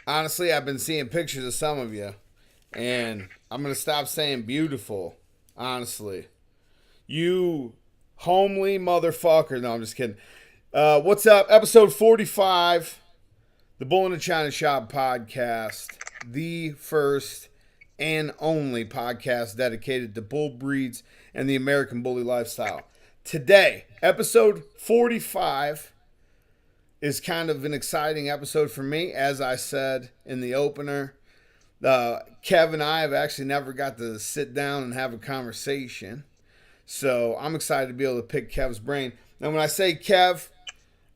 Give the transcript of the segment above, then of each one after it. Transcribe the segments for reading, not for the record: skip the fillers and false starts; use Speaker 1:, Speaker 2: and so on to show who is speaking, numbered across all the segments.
Speaker 1: Honestly, I've been seeing pictures of some of you, and I'm gonna stop saying beautiful. Honestly, you homely motherfucker. No, I'm just kidding. What's up? Episode 45, the Bull-NA-ChinaShop podcast, the first and only podcast dedicated to bull breeds and the American bully lifestyle. Today, episode 45 is kind of an exciting episode for me. As I said in the opener, Kev and I have actually never got to sit down and have a conversation. So I'm excited to be able to pick Kev's brain. Now, when I say Kev,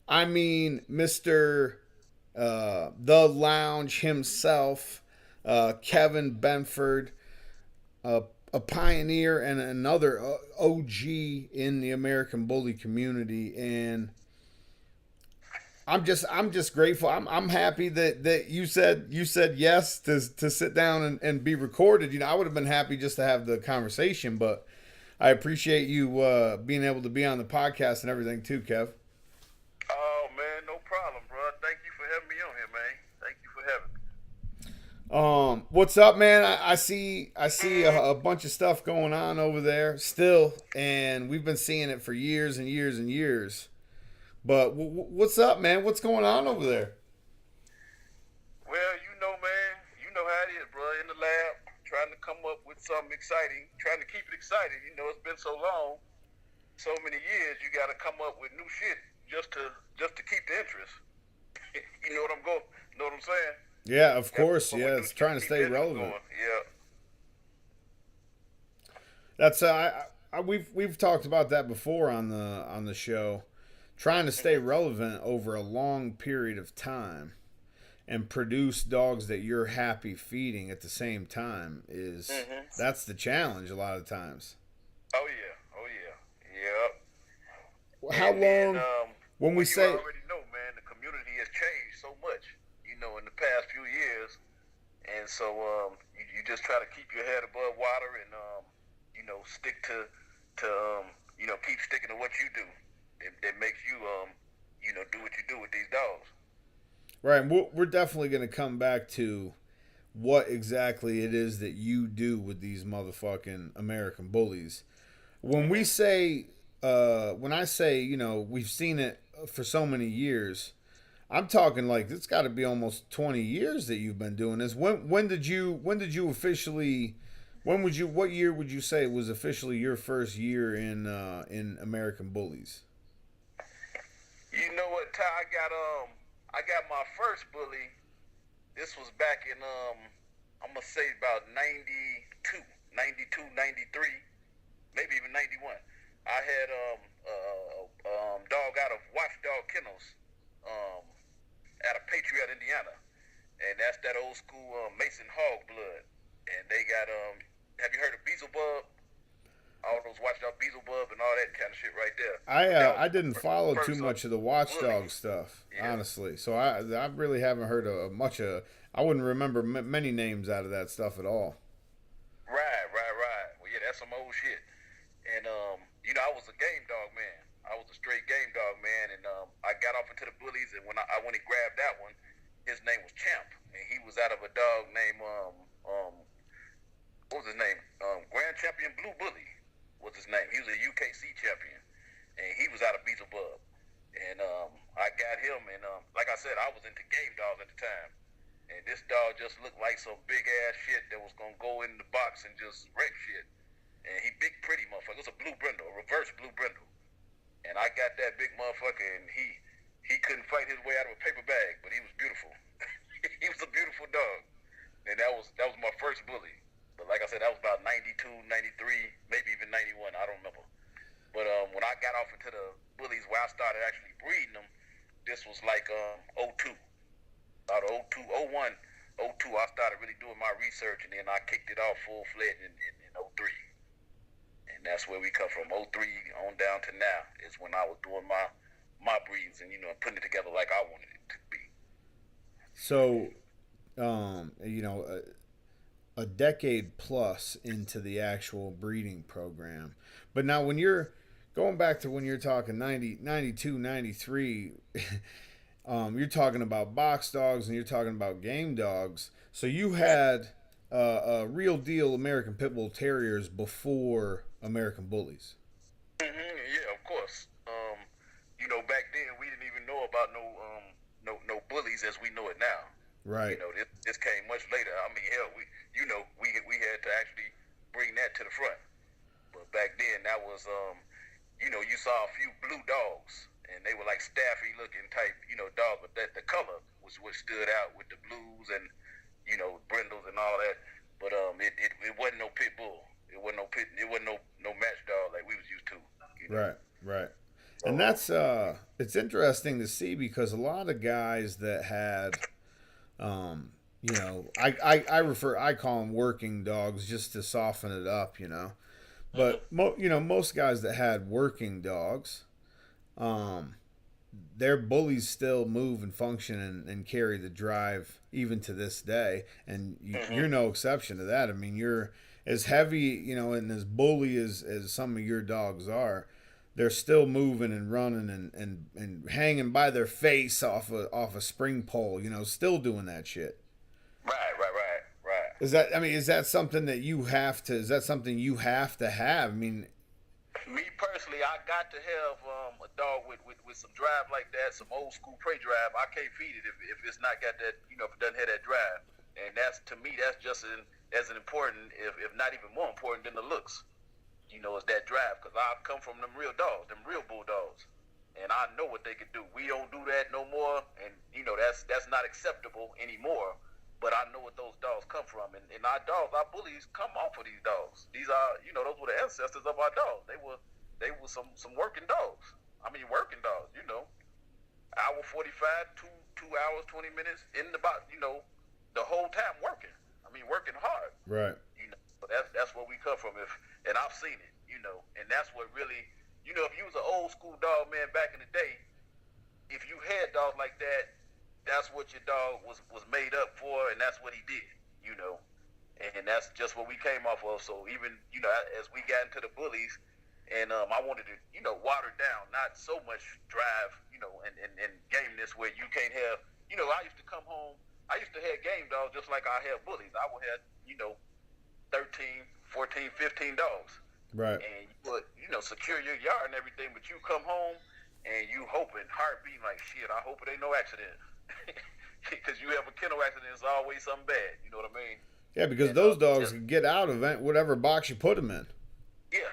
Speaker 1: I mean Mr. The Lounge himself, Kevin Benford, a pioneer and another OG in the American bully community. And I'm just grateful. I'm happy that you said yes to sit down and be recorded. I would have been happy just to have the conversation, but I appreciate you being able to be on the podcast and everything too, Kev.
Speaker 2: Oh man, no problem, bro. Thank you for having me on here, man. Thank you for having me.
Speaker 1: What's up, man? I see a bunch of stuff going on over there still, and we've been seeing it for years and years and years. But what's up, man? What's going on over there?
Speaker 2: Well, man, you know how it is, bro. In the lab, trying to come up with something exciting, trying to keep it exciting. It's been so long, so many years. You got to come up with new shit just to keep the interest. you know what I'm going? Know what I'm saying?
Speaker 1: Yeah, of
Speaker 2: Got to
Speaker 1: course.
Speaker 2: come up
Speaker 1: Yeah,
Speaker 2: with new
Speaker 1: it's
Speaker 2: shit
Speaker 1: trying
Speaker 2: to
Speaker 1: to
Speaker 2: keep
Speaker 1: stay
Speaker 2: the interest
Speaker 1: relevant.
Speaker 2: going. Yeah.
Speaker 1: That's we've talked about that before on the show. Trying to stay relevant over a long period of time and produce dogs that you're happy feeding at the same time is
Speaker 2: Mhm.
Speaker 1: that's the challenge a lot of times.
Speaker 2: Oh yeah. Oh yeah. Yep.
Speaker 1: How
Speaker 2: And then,
Speaker 1: long when we
Speaker 2: well, you
Speaker 1: say
Speaker 2: already know, man, the community has changed so much, in the past few years. And so, you just try to keep your head above water and, stick to keep sticking to what you do. That makes you, do what you do with these dogs.
Speaker 1: right, we're definitely going to come back to what exactly it is that you do with these motherfucking American bullies. When we
Speaker 2: Mm-hmm.
Speaker 1: say when I say, we've seen it for so many years, I'm talking like it's got to be almost 20 years that you've been doing this. When did you officially what year would you say was officially your first year in American Bullies?
Speaker 2: You know what, Ty? I got my first bully. This was back in, I'm going to say about 92, 92, 93, maybe even 91. I had dog out of Watchdog Kennels, um, out of Patriot, Indiana, and that's that old school Mason Hog blood. And they got have you heard of Beelzebub? All those Watchdog Beelzebub and all that kind of shit right there.
Speaker 1: I
Speaker 2: But that
Speaker 1: uh,
Speaker 2: was
Speaker 1: I didn't follow too
Speaker 2: first
Speaker 1: much of the
Speaker 2: bully.
Speaker 1: Watchdog stuff,
Speaker 2: Yeah.
Speaker 1: honestly. So I really haven't heard of much of. I wouldn't remember many names out of that stuff at all.
Speaker 2: Right. Well, yeah, that's some old shit. And I was a game dog man. I was a straight game dog man, and I got off into the bullies. And when he grabbed that one, his name was Champ, and he was out of a dog named what was his name? Grand Champion Blue Bully was his name. He was a UKC champion, and he was out of Beelzebub. And I got him, and like I said, I was into game dogs at the time. And this dog just looked like some big ass shit that was gonna go in the box and just wreck shit. And he big pretty motherfucker. It was a blue brindle, a reverse blue brindle. And I got that big motherfucker, and he couldn't fight his way out of a paper bag, but he was beautiful. He was a beautiful dog. And that was my first bully. But like I said, that was about 92, 93, maybe even 91. I don't remember. But when I got off into the bullies where I started actually breeding them, this was like '02. About '02, '01, '02, I started really doing my research, and then I kicked it off full-fledged in '03. And that's where we come from. '03 on down to now is when I was doing my breeds and, putting it together like I wanted it to be.
Speaker 1: So, a decade plus into the actual breeding program. But now when you're going back to when you're talking 90, 92, 93, You're talking about box dogs and you're talking about game dogs. So you had real deal American Pit Bull Terriers before American Bullies.
Speaker 2: Yeah, of course. Back then we didn't even know about no bullies as we know it now.
Speaker 1: Right.
Speaker 2: This came much later. I mean, hell, we had to actually bring that to the front. But back then, that was you saw a few blue dogs, and they were like staffy looking type, dogs. But that the color was what stood out with the blues and brindles and all that. But it wasn't no pit bull. It wasn't no pit. It wasn't no match dog like we was used to.
Speaker 1: Right. Right.
Speaker 2: So
Speaker 1: And that's it's interesting to see because a lot of guys that had I call them working dogs just to soften it up, But most guys that had working dogs, um, their bullies still move and function and carry the drive even to this day, and you're no exception to that. I mean, you're as heavy, and as bully as some of your dogs are. They're still moving and running and hanging by their face off a spring pole, still doing that shit.
Speaker 2: right.
Speaker 1: Is that something that you have to? Is that something you have to have? I mean,
Speaker 2: Me personally, I got to have a dog with some drive like that, some old school prey drive. I can't feed it if it's not got that, if it doesn't have that drive. And that's to me, that's just as an important, if not even more important than the looks. Is that drive because I come from them real dogs, them real bulldogs, and I know what they can do. We don't do that no more, and that's not acceptable anymore. But I know what those dogs come from, and our bullies come off of these dogs. These are, those were the ancestors of our dogs. They were some working dogs. I mean, working dogs. Hour 45, two hours 20 minutes in the whole time working. I mean, working hard.
Speaker 1: right,
Speaker 2: But that's where we come from. And I've seen it. And that's what really, if you was an old school dog man back in the day, if you had dogs like that, that's what your dog was made up for, and that's what he did, and that's just what we came off of. So even as we got into the bullies, and I wanted to water down, not so much drive, and gameness where you can't have. I used to come home. I used to have game dogs just like I have bullies. I would have 13, 14, 15 dogs,
Speaker 1: right,
Speaker 2: and you would secure your yard and everything, but you come home and you hoping, heartbeat like shit. I hope it ain't no accident. Because you have a kennel accident, it's always something bad. You know what I mean?
Speaker 1: yeah. Because
Speaker 2: And
Speaker 1: those dogs can get out of whatever box you put them in.
Speaker 2: yeah.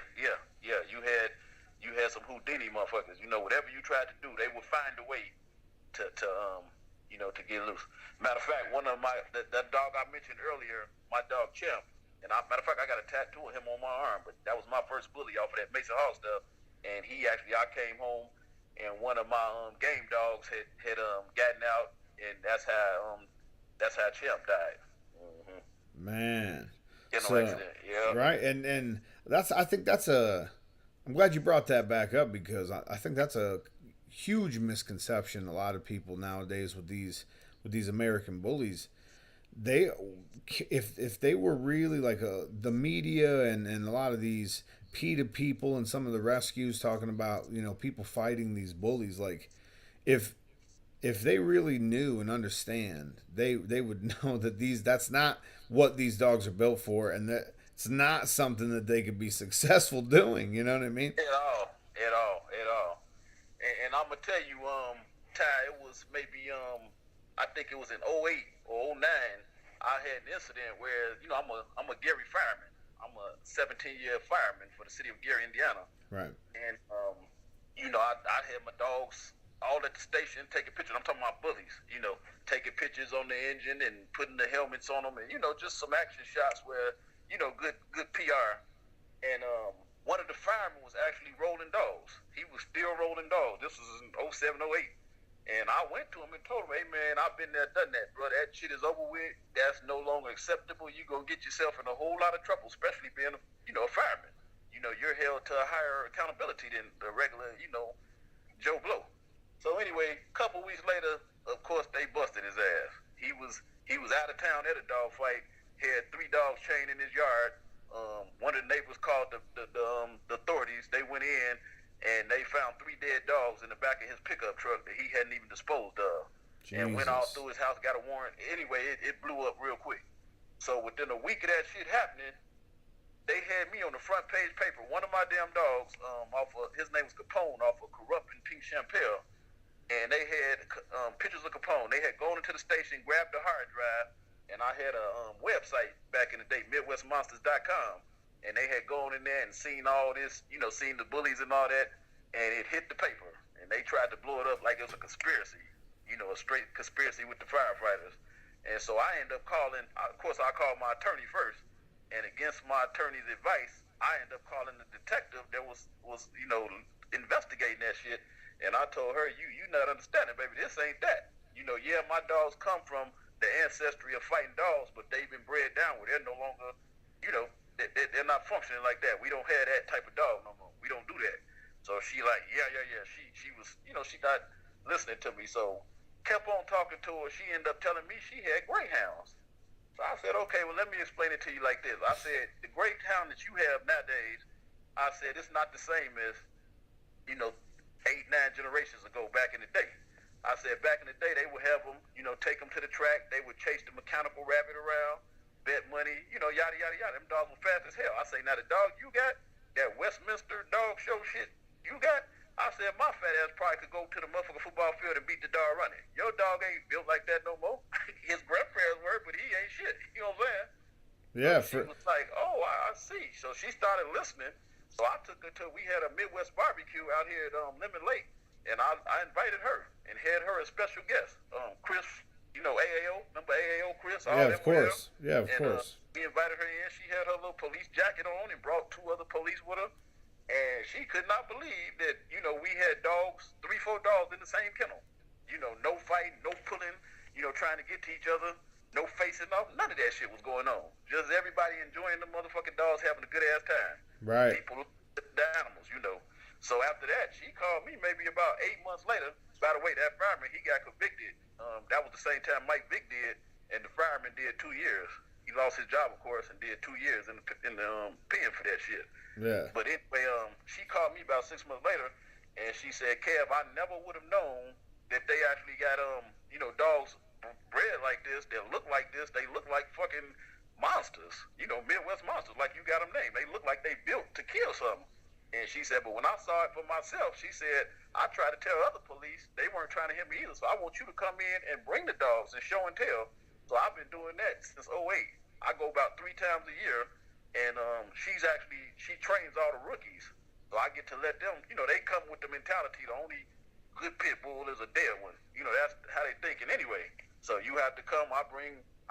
Speaker 2: You had some Houdini motherfuckers. Whatever you tried to do, they would find a way to get loose. Matter of fact, one of that dog I mentioned earlier, my dog Champ, and matter of fact, I got a tattoo of him on my arm. But that was my first bully off of that Mason Hall stuff, and I came home and one of my game dogs had gotten out, and that's how Champ died.
Speaker 1: Man,
Speaker 2: Accident, yeah.
Speaker 1: right, and I think that's a. I'm glad you brought that back up because I think that's a huge misconception. A lot of people nowadays with these American bullies, they if they were really like the media and a lot of these PETA people and some of the rescues talking about people fighting these bullies, like if they really knew and understand, they would know that that's not what these dogs are built for, and that it's not something that they could be successful doing. You know what I mean?
Speaker 2: At all. And I'm gonna tell you, Ty, it was maybe I think it was in '08 or '09. I had an incident where I'm a Gary fireman. I'm a 17-year fireman for the city of Gary, Indiana.
Speaker 1: Right.
Speaker 2: And I had my dogs all at the station taking pictures. I'm talking about bullies, taking pictures on the engine and putting the helmets on them, and just some action shots where good PR. And one of the firemen was actually rolling dogs. He was still rolling dogs. This was in '07, '08. And I went to him and told him, hey, man, I've been there, done that, bro. That shit is over with. That's no longer acceptable. You're going to get yourself in a whole lot of trouble, especially being, a fireman. You're held to a higher accountability than the regular, Joe Blow. So anyway, a couple weeks later, of course, they busted his ass. He was out of town at a dog fight, had 3 dogs chained in his yard. One of the neighbors called the authorities. They went in. and they found 3 dead dogs in the back of his pickup truck that he hadn't even disposed of.
Speaker 1: Jesus.
Speaker 2: And went all through his house, got a warrant. Anyway, it blew up real quick. So within a week of that shit happening, they had me on the front page paper. One of my damn dogs, his name was Capone, off of Corrupt and Pink Champel, and they had pictures of Capone. They had gone into the station, grabbed the hard drive, and I had a website back in the day, MidwestMonstas.com, and they had gone in there and seen all this, seen the bullies and all that, and it hit the paper, and they tried to blow it up like it was a conspiracy, a straight conspiracy with the firefighters. And so I ended up calling, of course I called my attorney first, and against my attorney's advice, I ended up calling the detective that was investigating that shit. And I told her, you not understanding, baby, this ain't that. Yeah, my dogs come from the ancestry of fighting dogs, but they've been bred down where they're no longer, they're not functioning like that. We don't have that type of dog no more. We don't do that. So she like, yeah. She was, she not listening to me. So kept on talking to her. She ended up telling me she had greyhounds. So I said, okay, well, let me explain it to you like this. I said, the greyhound that you have nowadays, I said, it's not the same as, 8, 9 generations ago back in the day. I said, back in the day, they would have them, take them to the track. They would chase the mechanical rabbit around, bet money, yada, yada, yada. Them dogs were fast as hell. I say, now the dog you got, that Westminster dog show shit you got, I said, my fat ass probably could go to the motherfucking football field and beat the dog running. Your dog ain't built like that no more. His grandparents were, but he ain't shit. You know what I'm saying?
Speaker 1: Yeah.
Speaker 2: So she was like, oh, I see. So she started listening. So I took her to, we had a Midwest barbecue out here at Lemon Lake, and I invited her and had her as special guest. Chris, AAO, remember AAO Chris?
Speaker 1: Yeah, of course. Yeah, of course.
Speaker 2: We invited her in. She had her little police jacket on and brought 2 other police with her. And she could not believe that, we had dogs, 3, 4 dogs in the same kennel. No fighting, no pulling, trying to get to each other, no facing off. None of that shit was going on. Just everybody enjoying the motherfucking dogs, having a good ass time.
Speaker 1: Right.
Speaker 2: People, the animals, So after that, she called me maybe about 8 months later. By the way, that fireman, he got convicted. That was the same time Mike Vick did, and the fireman did 2 years. He lost his job, of course, and did 2 years in the pen for that shit.
Speaker 1: Yeah.
Speaker 2: But anyway, she called me about 6 months later, and she said, Kev, I never would have known that they actually got, dogs bred like this, that look like this. They look like fucking monsters, Midwest Monstas, like you got them named. They look like they built to kill something. And she said, but when I saw it for myself, she said, I tried to tell other police, they weren't trying to hit me either. So I want you to come in and bring the dogs and show and tell. So I've been doing that since '08. I go about 3 times a year. And she trains all the rookies. So I get to let them, they come with the mentality, the only good pit bull is a dead one. That's how they thinking anyway. So you have to come, I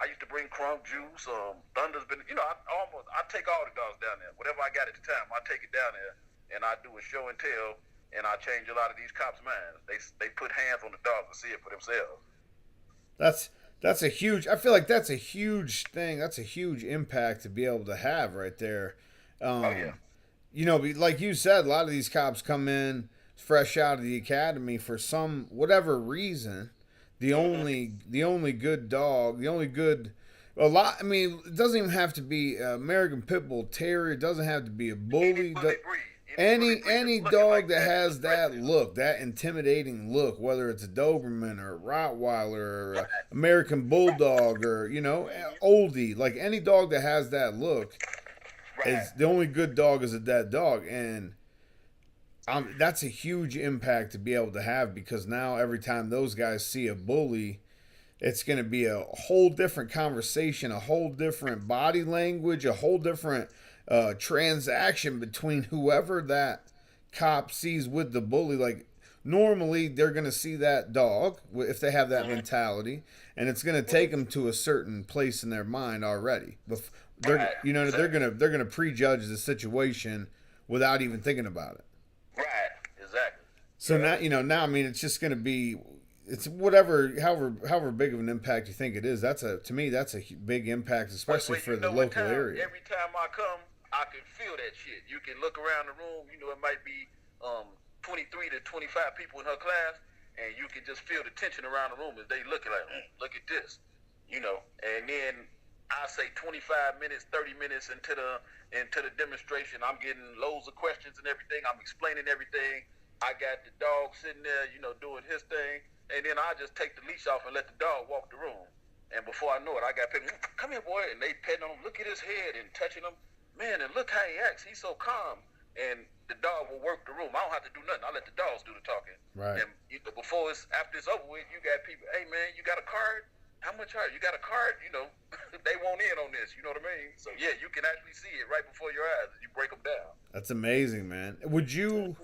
Speaker 2: used to bring Crunk Juice, Thunder's been, I take all the dogs down there. Whatever I got at the time, I take it down there and I do a show and tell, and I change a lot of these cops' minds. They put hands on the dogs to see it for themselves.
Speaker 1: That's a huge, I feel like that's a huge thing. That's a huge impact to be able to have right there.
Speaker 2: Oh, yeah.
Speaker 1: Like you said, a lot of these cops come in fresh out of the academy for some, whatever reason. The only good dog, it doesn't even have to be American Pit Bull Terrier. It doesn't have to be a bully. Any dog that has that look, that intimidating look, whether it's a Doberman or a Rottweiler or a American Bulldog or, oldie, like any dog that has that look, is the only good dog is a dead dog. And that's a huge impact to be able to have, because now every time those guys see a bully, it's going to be a whole different conversation, a whole different body language, a whole different transaction between whoever that cop sees with the bully. Like, normally they're going to see that dog if they have that mentality, and it's going to take them to a certain place in their mind already. They're going to prejudge the situation without even thinking about it.
Speaker 2: Right, exactly.
Speaker 1: So now it's just going to be, it's however big of an impact you think it is. To me that's a big impact, especially for the local area.
Speaker 2: Every time I come, I can feel that shit. You can look around the room, it might be 23 to 25 people in her class, and you can just feel the tension around the room as they looking like, look at this, and then I say 25 minutes, 30 minutes into the demonstration, I'm getting loads of questions and everything. I'm explaining everything. I got the dog sitting there, doing his thing, and then I just take the leash off and let the dog walk the room. And before I know it, I got people, come here, boy, and they petting him, look at his head and touching him. Man, and look how he acts. He's so calm. And the dog will work the room. I don't have to do nothing. I let the dogs do the talking.
Speaker 1: Right.
Speaker 2: And after it's over with, you got people, hey, man, you got a card? How much are you? You got a card? They want in on this. You know what I mean? So, yeah, you can actually see it right before your eyes as you break them down.
Speaker 1: That's amazing, man. Would you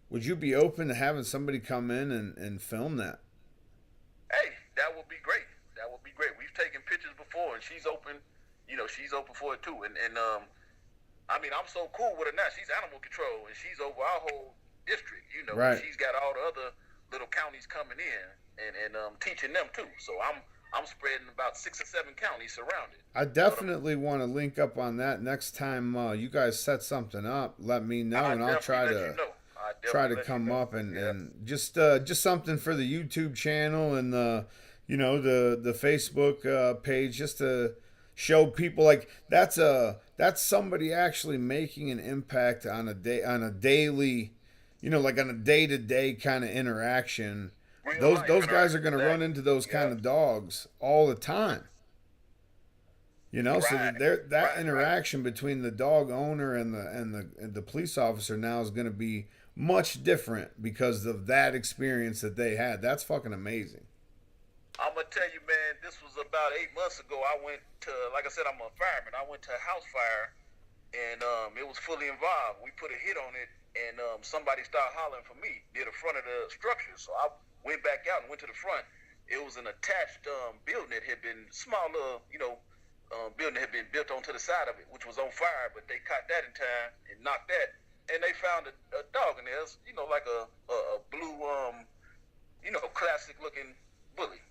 Speaker 1: be open to having somebody come in and film that?
Speaker 2: Hey, that would be great. That would be great. We've taken pictures before, and she's open. She's open for it, too. And I mean, I'm so cool with her now. She's animal control, and she's over our whole district,
Speaker 1: Right.
Speaker 2: She's got all the other little counties coming in and teaching them, too. So I'm spreading about 6 or 7 counties surrounded.
Speaker 1: I definitely want to link up on that next time you guys set something up. Let me know, and I'll try to come up and just something for the YouTube channel and the Facebook page, just to show people like that's somebody actually making an impact on a daily, like on a day-to-day kind of interaction. Those guys are going to run into those kind of dogs all the time. So that interaction between the dog owner and the police officer now is going to be much different because of that experience that they had. That's fucking amazing.
Speaker 2: I'm gonna tell you, man, this was about 8 months ago. I went to, like I said, I'm a fireman. I went to a house fire, and it was fully involved. We put a hit on it, and somebody started hollering for me near the front of the structure. So I went back out and went to the front. It was an attached building that had been smaller, building that had been built onto the side of it, which was on fire. But they caught that in time and knocked that, and they found a dog in there. It was, like a blue, classic looking bully.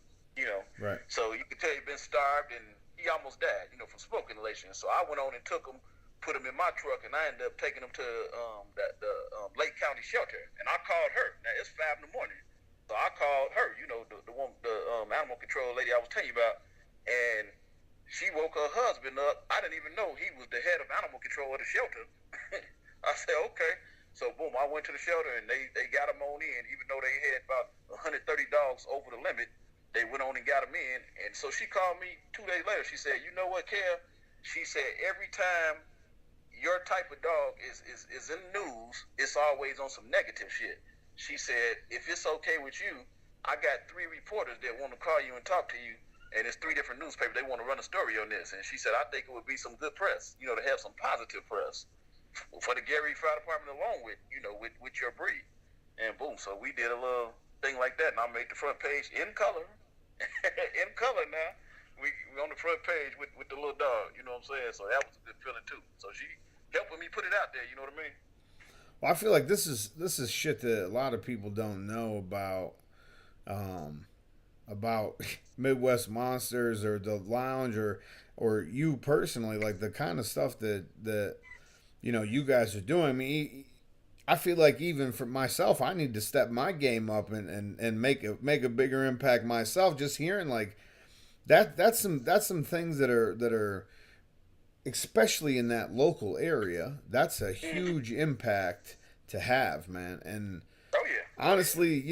Speaker 1: Right.
Speaker 2: So you could tell he'd been starved and he almost died, from smoke inhalation. So I went on and took him, put him in my truck, and I ended up taking him to the Lake County shelter. And I called her. Now it's 5 a.m. So I called her, the one, the animal control lady I was telling you about, and she woke her husband up. I didn't even know he was the head of animal control at the shelter. I said, okay. So boom, I went to the shelter and they got him on in, even though they had about 130 dogs over the limit. They went on and got him in. And so she called me 2 days later. She said, you know what, Kev? She said, every time your type of dog is in the news, it's always on some negative shit. She said, if it's okay with you, I got 3 reporters that want to call you and talk to you, and it's 3 different newspapers. They want to run a story on this. And she said, I think it would be some good press, to have some positive press for the Gary Fire Department along with, with your breed. And boom, so we did a little thing like that, and I made the front page in color. In color now. We on the front page with the little dog, you know what I'm saying? So that was a good feeling too. So she helping me put it out there, you know what I mean?
Speaker 1: Well, I feel like this is shit that a lot of people don't know about Midwest Monstas or the lounge or you personally, like the kind of stuff that you guys are doing. I mean, I feel like even for myself, I need to step my game up and make a bigger impact myself. Just hearing like that's some things that are especially in that local area. That's a huge impact to have, man. And honestly,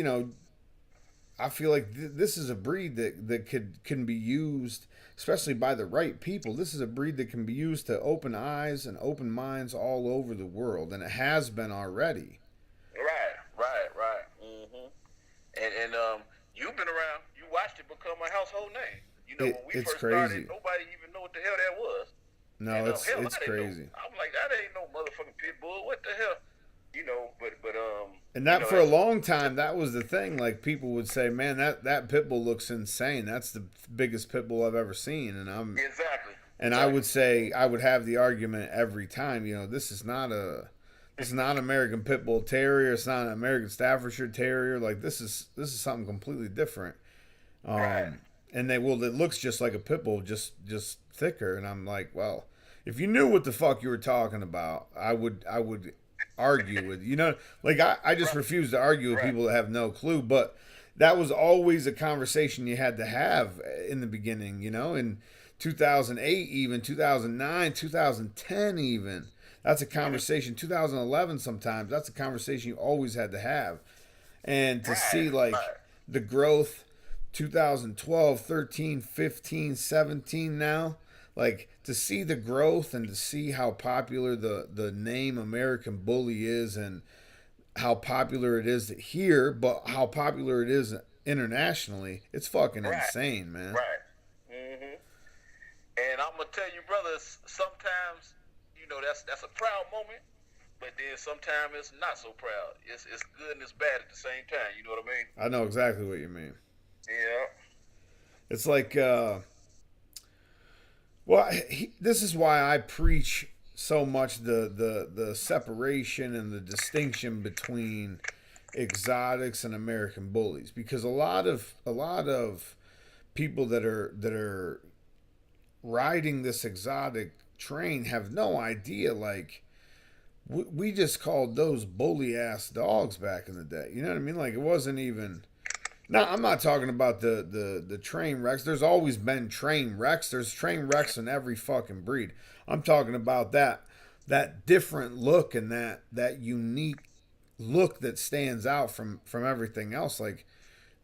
Speaker 1: I feel like this is a breed that can be used, especially by the right people. This is a breed that can be used to open eyes and open minds all over the world, and it has been already.
Speaker 2: Right. And you've been around. You watched it become a household name. When we first started, nobody even knew what the hell that was.
Speaker 1: No,
Speaker 2: and,
Speaker 1: it's crazy.
Speaker 2: I'm like, that ain't no motherfucking pit bull. What the hell?
Speaker 1: And that for a long time, that was the thing. Like people would say, "Man, that pit bull looks insane. That's the biggest pit bull I've ever seen." And
Speaker 2: exactly.
Speaker 1: I would say I would have the argument every time. This is not an American Pit Bull Terrier. It's not an American Staffordshire Terrier. Like this is something completely different.
Speaker 2: Right.
Speaker 1: And it looks just like a pit bull, just thicker. And I'm like, well, if you knew what the fuck you were talking about, I would argue with like I just refuse to argue with people that have no clue. But that was always a conversation you had to have in the beginning, you know, in 2008, even 2009, 2010, even. That's a conversation. 2011, sometimes that's a conversation you always had to have. And to see like the growth 2012, 13, 15, 17 now, like to see the growth and to see how popular the name American Bully is and how popular it is here, but how popular it is internationally, it's fucking insane, man.
Speaker 2: Right. And I'm gonna tell you, brothers, sometimes, you know, that's a proud moment, but then sometimes it's not so proud. It's good and it's bad at the same time. You know what I mean?
Speaker 1: I know exactly what you mean.
Speaker 2: Yeah.
Speaker 1: It's like, this is why I preach so much the separation and the distinction between exotics and American bullies, because a lot of people that are riding this exotic train have no idea. Like we just called those bully ass dogs back in the day. You know what I mean? Like it wasn't even. Now I'm not talking about the train wrecks. There's always been train wrecks. There's train wrecks in every fucking breed. I'm talking about that different look and that unique look that stands out from everything else. Like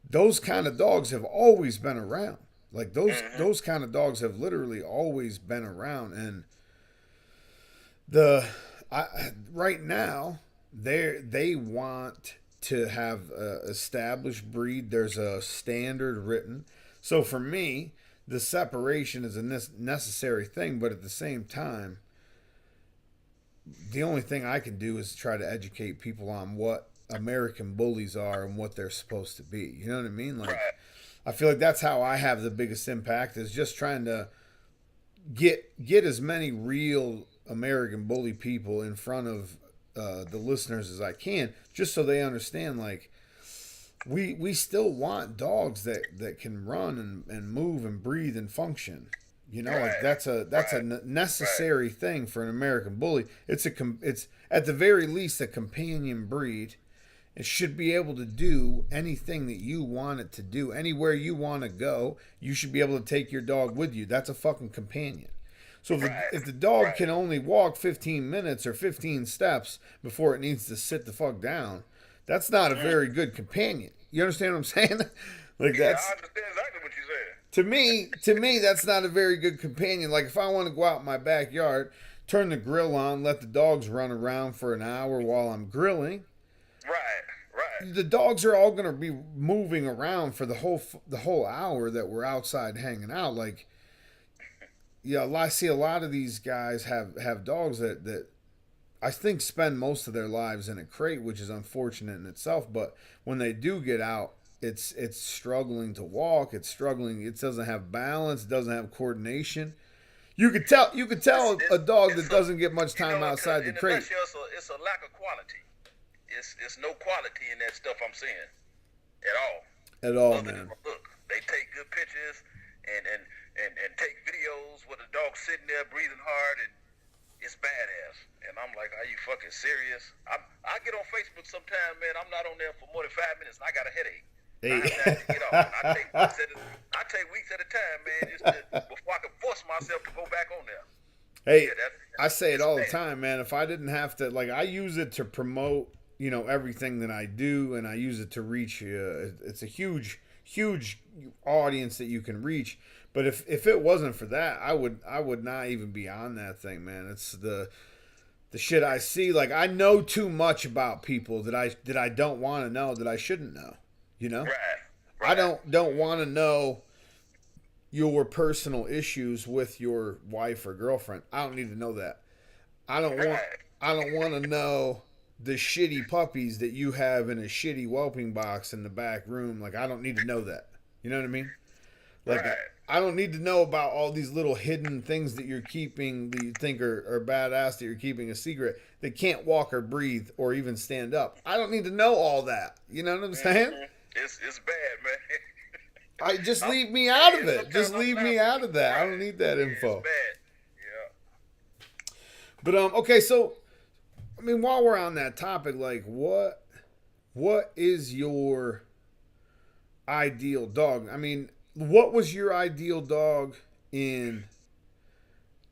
Speaker 1: those kind of dogs have always been around. Like those kind of dogs have literally always been around. And right now they want to have a established breed. There's a standard written. So for me, the separation is a necessary thing, but at the same time, the only thing I can do is try to educate people on what American bullies are and what they're supposed to be. You know what I mean? Like, I feel like that's how I have the biggest impact, is just trying to get as many real American bully people in front of the listeners as I can, just so they understand, like, we still want dogs that can run and move and breathe and function. You know, like that's a necessary thing for an American bully. It's at the very least a companion breed. It should be able to do anything that you want it to do. Anywhere you want to go, you should be able to take your dog with you. That's a fucking companion. So if the dog can only walk 15 minutes or 15 steps before it needs to sit the fuck down, that's not a very good companion. You understand what I'm saying? Like
Speaker 2: I understand exactly what you're saying.
Speaker 1: To me, that's not a very good companion. Like if I want to go out in my backyard, turn the grill on, let the dogs run around for an hour while I'm grilling. The dogs are all going to be moving around for the whole hour that we're outside hanging out. Like, yeah, I see a lot of these guys have dogs that I think spend most of their lives in a crate, which is unfortunate in itself. But when they do get out, it's struggling to walk. It's struggling. It doesn't have balance. It doesn't have coordination. You could tell a dog that doesn't get much time outside the crate.
Speaker 2: It's a lack of quality. It's no quality in that stuff I'm seeing at all.
Speaker 1: At all, man.
Speaker 2: Look, they take good pictures and take videos with the dog sitting there breathing hard, and it's badass. And I'm like, are you fucking serious? I get on Facebook sometime, man. I'm not on there for more than 5 minutes, and I got a headache.
Speaker 1: Hey.
Speaker 2: I get off. I take weeks at a time, man, before I can force myself to go back on there.
Speaker 1: Hey, I say it all the time, man. If I didn't have to, like, I use it to promote, you know, everything that I do, and I use it to reach. It's a huge audience that you can reach. But if it wasn't for that, I would not even be on that thing, man. It's the shit I see. Like, I know too much about people that I don't want to know, that I shouldn't know. You know, I don't want to know your personal issues with your wife or girlfriend. I don't need to know that. I don't want to know the shitty puppies that you have in a shitty whelping box in the back room. Like, I don't need to know that. You know what I mean? Like, I don't need to know about all these little hidden things that you're keeping that you think are badass, that you're keeping a secret, that can't walk or breathe or even stand up. I don't need to know all that. You know what I'm saying?
Speaker 2: It's bad, man.
Speaker 1: Just leave me out of it. Just leave me out of that. I don't need that info.
Speaker 2: It's bad. Yeah.
Speaker 1: But okay, so I mean, while we're on that topic, like what is your ideal dog. I mean, what was your ideal dog in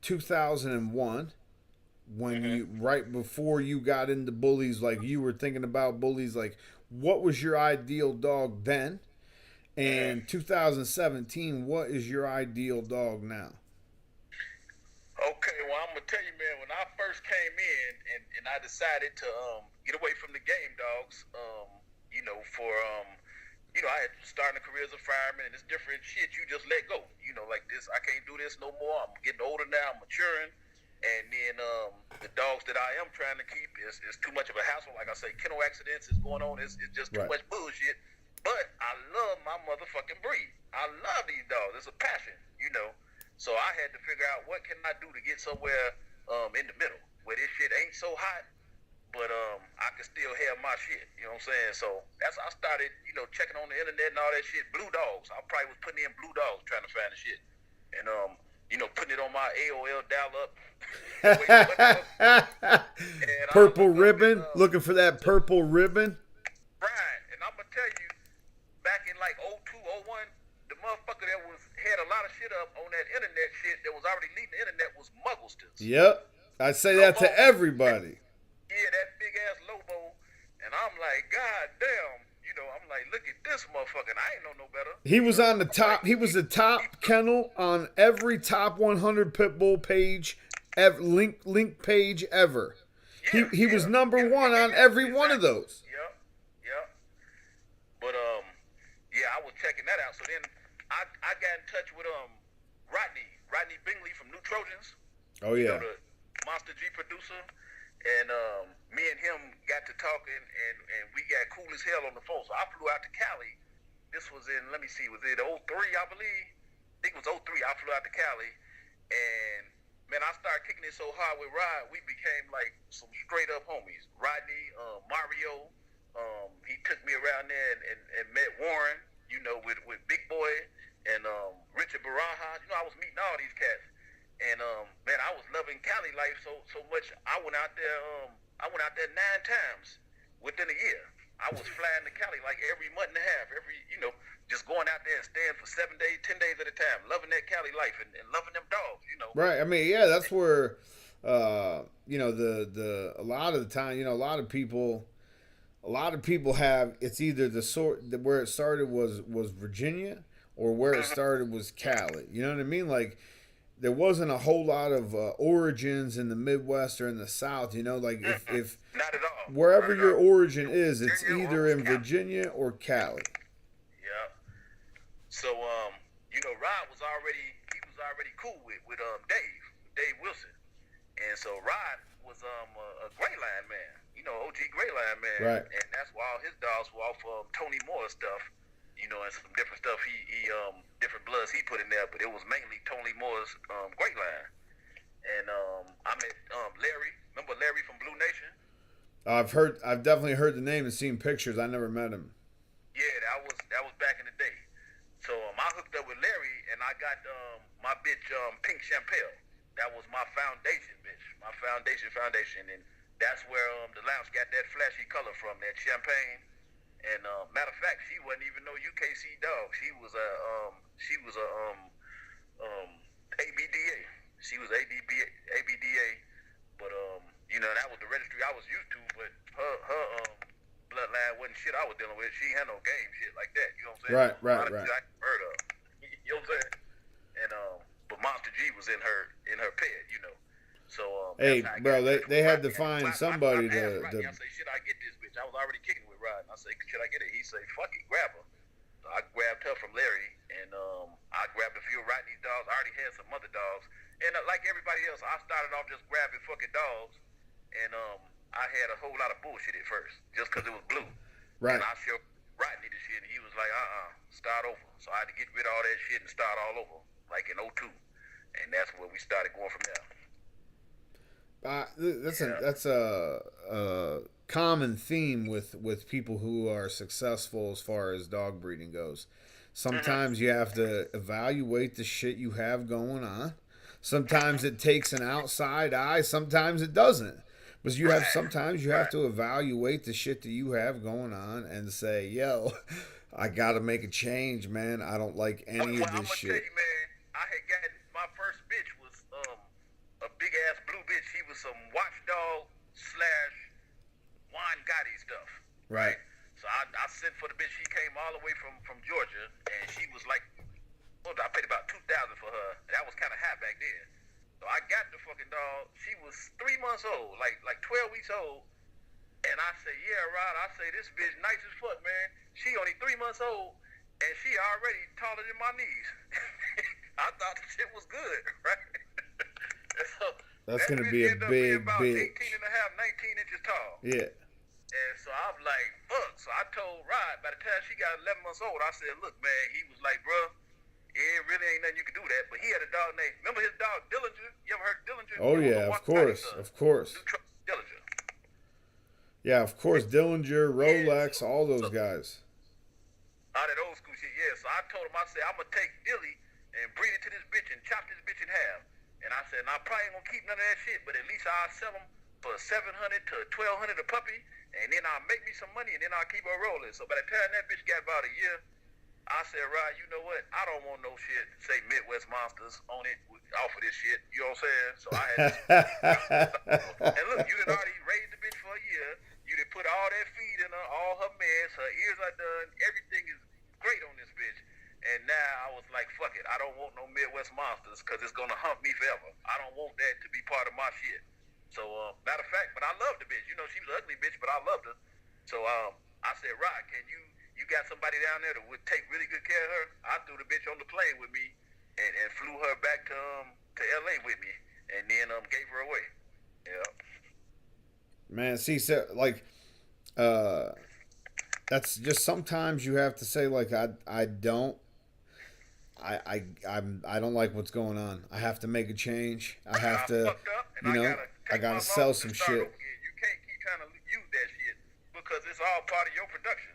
Speaker 1: 2001 when
Speaker 2: Mm-hmm.
Speaker 1: you right before you got into bullies? Like you were thinking about bullies. Like what was your ideal dog then?
Speaker 2: Mm-hmm.
Speaker 1: And 2017, what is your ideal dog now?
Speaker 2: Okay, well, I'm gonna tell you, man. When I first came in, and I decided to get away from the game dogs, for I had started a career as a fireman, and it's different shit. You just let go, like this. I can't do this no more. I'm getting older now. I'm maturing, and then the dogs that I am trying to keep is too much of a hassle. Like I say, kennel accidents is going on. It's just too
Speaker 1: Right.
Speaker 2: much bullshit. But I love my motherfucking breed. I love these dogs. It's a passion. So I had to figure out what can I do to get somewhere in the middle where this shit ain't so hot, but I can still have my shit. You know what I'm saying? So that's I started, checking on the internet and all that shit. Blue dogs. I probably was putting in blue dogs trying to find the shit, and putting it on my AOL dial up. And I
Speaker 1: Purple
Speaker 2: look up and
Speaker 1: ribbon. Looking for that purple ribbon.
Speaker 2: Brian, and I'm gonna tell you, back in like '02, '01, the motherfucker that had a lot of shit up on that internet shit that was already leaving the internet was Mugglesters.
Speaker 1: Yep. I say that to everybody.
Speaker 2: Yeah, that big ass Lobo, and I'm like, God damn, I'm like, look at this motherfucker. And I ain't know no better.
Speaker 1: He was on the top. He was the top kennel on every top 100 pit bull page, link page ever. He was number one on every one of those.
Speaker 2: Yep. But I was checking that out. So then I got in touch with Rodney Bingley from New Trojans.
Speaker 1: Oh yeah.
Speaker 2: The Monster G producer. And me and him got to talking, and we got cool as hell on the phone. So I flew out to Cali. This was in, let me see, was it '03, I believe? I think it was '03. I flew out to Cali. And, man, I started kicking it so hard with Rod, we became like some straight up homies. Rodney, Mario, he took me around there and met Warren, with Big Boy and Richard Baraja. I was meeting all these cats. And man, I was loving Cali life so much. I went out there 9 times within a year. I was flying to Cali like every month and a half, just going out there and staying for 7 days, 10 days at a time, loving that Cali life and loving them dogs.
Speaker 1: Right. I mean, yeah, that's where the a lot of the time, a lot of people have, it's either the sort that where it started was Virginia, or where it started was Cali. You know what I mean? Like there wasn't a whole lot of origins in the Midwest or in the South. Like if
Speaker 2: not at all.
Speaker 1: Wherever your origin is, it's either in Virginia or Cali.
Speaker 2: Yeah. So Rod was already cool with Dave Wilson, and so Rod was a gray line man, OG gray line man,
Speaker 1: right?
Speaker 2: And that's why all his dogs were off Tony Moore stuff, and some different stuff he different bloods he put in there, but it was mainly Tony Moore's gray line. And I met Larry. Remember Larry from Blue Nation?
Speaker 1: I've definitely heard the name and seen pictures. I never met him.
Speaker 2: Yeah, that was back in the day. So I hooked up with Larry, and I got my bitch Pink Champelle. That was my foundation, bitch. My foundation, and that's where the lounge got that flashy color from, that champagne. And matter of fact, she wasn't even no UKC dog. She was a ABDA. She was ABDA, but that was the registry I was used to. But her bloodline wasn't shit I was dealing with. She had no game shit like that. You know what I'm saying?
Speaker 1: Right.
Speaker 2: I heard of. You know what I'm saying? And but Monster G was in her pet. So
Speaker 1: hey, bro, they had to find somebody
Speaker 2: I
Speaker 1: to.
Speaker 2: I say, should I get this bitch? I was already kicking with Rod. I say, should I get it? He say, fuck it, grab her. So I grabbed her from Larry, and I grabbed a few of Rodney's dogs. I already had some other dogs, and like everybody else, I started off just grabbing fucking dogs, and I had a whole lot of bullshit at first, just because it was blue.
Speaker 1: Right.
Speaker 2: And I showed Rodney the shit, and he was like, start over. So I had to get rid of all that shit and start all over, like in '02, and that's where we started going from there.
Speaker 1: That's a common theme with people who are successful as far as dog breeding goes. Sometimes you have to evaluate the shit you have going on. Sometimes it takes an outside eye. Sometimes it doesn't. But you have sometimes you have to evaluate the shit that you have going on and say, yo, I gotta make a change, man. I don't like any
Speaker 2: Well,
Speaker 1: of
Speaker 2: I'm
Speaker 1: this
Speaker 2: gonna tell
Speaker 1: shit.
Speaker 2: you, man. I had got my first bitch was a big ass blue bitch. She was some watchdog slash wine Gotti stuff,
Speaker 1: Right.
Speaker 2: right? So I sent for the bitch. She came all the way from Georgia, and she was like, well, I paid about $2,000 for her. That was kind of high back then. So I got the fucking dog. She was 3 months old, like 12 weeks old. And I say, yeah, Rod. I say this bitch nice as fuck, man. She only 3 months old, and she already taller than my knees. I thought the shit was good, right? So
Speaker 1: That's
Speaker 2: that
Speaker 1: gonna
Speaker 2: bitch
Speaker 1: be a
Speaker 2: ended up being
Speaker 1: big
Speaker 2: about 18
Speaker 1: bitch.
Speaker 2: and a half, 19 inches tall.
Speaker 1: Yeah.
Speaker 2: And so I'm like, fuck. So I told Rod, by the time she got 11 months old, I said, look, man, he was like, bro, it really ain't nothing you can do that. But he had a dog named, remember his dog, Dillinger? You ever heard of Dillinger?
Speaker 1: Oh
Speaker 2: It was
Speaker 1: yeah,
Speaker 2: a
Speaker 1: of
Speaker 2: one body
Speaker 1: course,
Speaker 2: son.
Speaker 1: of course.
Speaker 2: Dillinger.
Speaker 1: Yeah, of course. Dillinger,
Speaker 2: Yeah,
Speaker 1: Rolex, all
Speaker 2: so
Speaker 1: those guys.
Speaker 2: all that old school shit, yeah. So I told him, I said, I'm going to take Dilly and breed it to this bitch and chop this bitch in half. And I said, and I probably ain't going to keep none of that shit, but at least I'll sell them for $700 to $1,200 a puppy, and then I'll make me some money, and then I'll keep her rolling. So by the time that bitch got about a year, I said, Rod, you know what? I don't want no shit, say Midwest Monstas on it, off of this shit. You know what I'm saying? So I had to. And look, you done already raised the bitch for a year. You done put all that feed in her, all her meds, her ears are done. Everything is great on this bitch. And now I was like, fuck it. I don't want no Midwest Monstas because it's going to hump me forever. I don't want that to be part of my shit. So, matter of fact, but I loved the bitch. You know, she was an ugly bitch, but I loved her. So, I said, Rod, can you got somebody down there that would take really good care of her? I threw the bitch on the plane with me and flew her back to LA with me, and then gave her away. Yeah.
Speaker 1: Man, see, so like, that's just sometimes you have to say like I don't. I don't like what's going on. I have to make a change. I have
Speaker 2: I
Speaker 1: to,
Speaker 2: fucked up, and
Speaker 1: you
Speaker 2: I
Speaker 1: know,
Speaker 2: gotta
Speaker 1: I
Speaker 2: take
Speaker 1: gotta
Speaker 2: my
Speaker 1: sell
Speaker 2: losses
Speaker 1: some
Speaker 2: and start
Speaker 1: shit.
Speaker 2: over again. You can't keep trying to use that shit because it's all part of your production.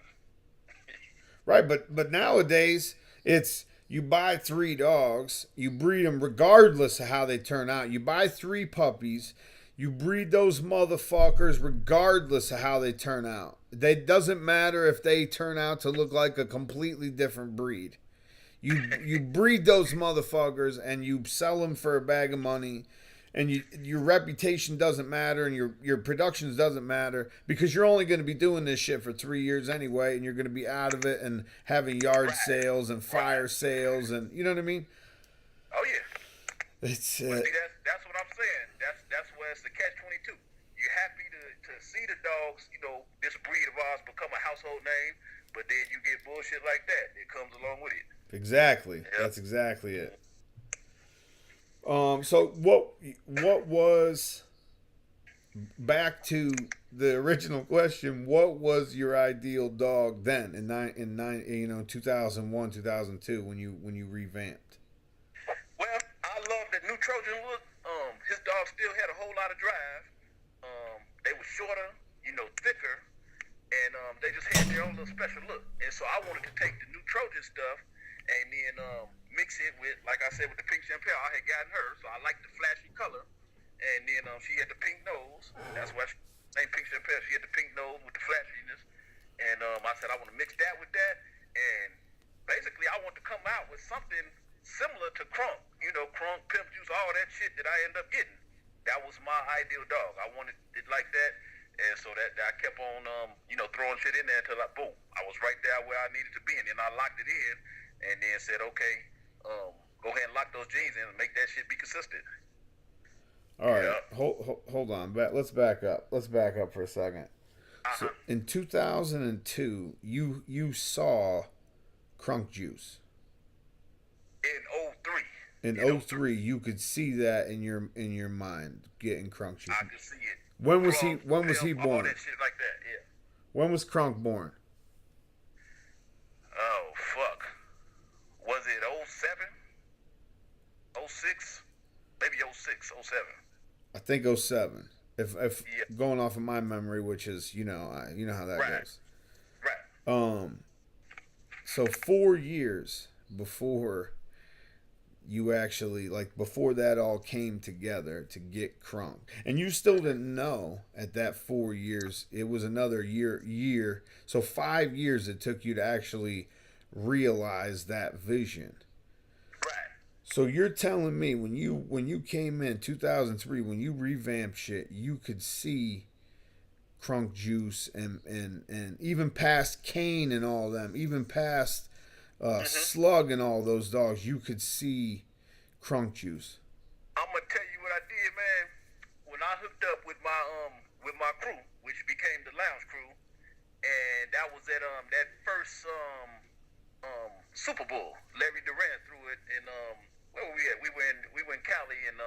Speaker 1: Right, but nowadays it's you buy 3 dogs, you breed them regardless of how they turn out. You buy 3 puppies, you breed those motherfuckers regardless of how they turn out. It doesn't matter if they turn out to look like a completely different breed. You breed those motherfuckers and you sell them for a bag of money, and your reputation doesn't matter and your productions doesn't matter because you're only going to be doing this shit for 3 years anyway, and you're going to be out of it and having yard
Speaker 2: Right.
Speaker 1: sales and fire
Speaker 2: Right.
Speaker 1: sales, and you know what I mean.
Speaker 2: Oh yeah.
Speaker 1: It's
Speaker 2: But see, that's what I'm saying. That's where it's the catch-22. You're happy to see the dogs, you know, this breed of ours become a household name, but then you get bullshit like that. It comes along with it.
Speaker 1: exactly
Speaker 2: Yep.
Speaker 1: that's exactly it. So what was, back to the original question, what was your ideal dog then in 2001 2002 when you revamped?
Speaker 2: Well, I love that new Trojan look. His dog still had a whole lot of drive. They were shorter, you know, thicker, and they just had their own little special look. And so I wanted to take the new Trojan stuff and then mix it with, like I said, with the pink champagne. I had gotten her, so I liked the flashy color. And then she had the pink nose. That's why she named Pink Champagne. She had the pink nose with the flashiness. And I said, I want to mix that with that. And basically, I want to come out with something similar to Crunk. You know, Crunk, Pimp Juice, all that shit that I end up getting. That was my ideal dog. I wanted it like that. And so that I kept on, throwing shit in there until boom, I was right there where I needed to be. And then I locked it in and then said, okay, go ahead and lock those genes in and make that shit be consistent.
Speaker 1: All right,
Speaker 2: Yeah.
Speaker 1: hold on. Let's back up. Let's back up for a second. So
Speaker 2: Uh-huh.
Speaker 1: in 2002, you saw Crunk Juice.
Speaker 2: In '03.
Speaker 1: In
Speaker 2: In
Speaker 1: '03, you could see that in your mind getting Crunk Juice.
Speaker 2: I could see it.
Speaker 1: When was he
Speaker 2: Crunk,
Speaker 1: When was he
Speaker 2: Pimp, all
Speaker 1: born?
Speaker 2: that shit like that, yeah.
Speaker 1: When was Crunk born?
Speaker 2: Oh, fuck. Was it '07? '06? Maybe '06, '07.
Speaker 1: I think '07. If
Speaker 2: Yeah.
Speaker 1: going off of my memory, which is you know how that
Speaker 2: Right.
Speaker 1: goes.
Speaker 2: Right.
Speaker 1: So 4 years before you actually, like, before that all came together to get Crunk, and you still didn't know at that 4 years, it was another year, so 5 years it took you to actually realize that vision.
Speaker 2: Right.
Speaker 1: So you're telling me when you came in 2003, when you revamped shit, you could see Crunk Juice and even past Kane and all them, even past Slug and all those dogs, you could see Crunk Juice.
Speaker 2: I'm gonna tell you what I did, man. When I hooked up with my crew, which became the Lounge Crew, and that was at that first Super Bowl. Larry Duran threw it in where were we at? We were in Cali and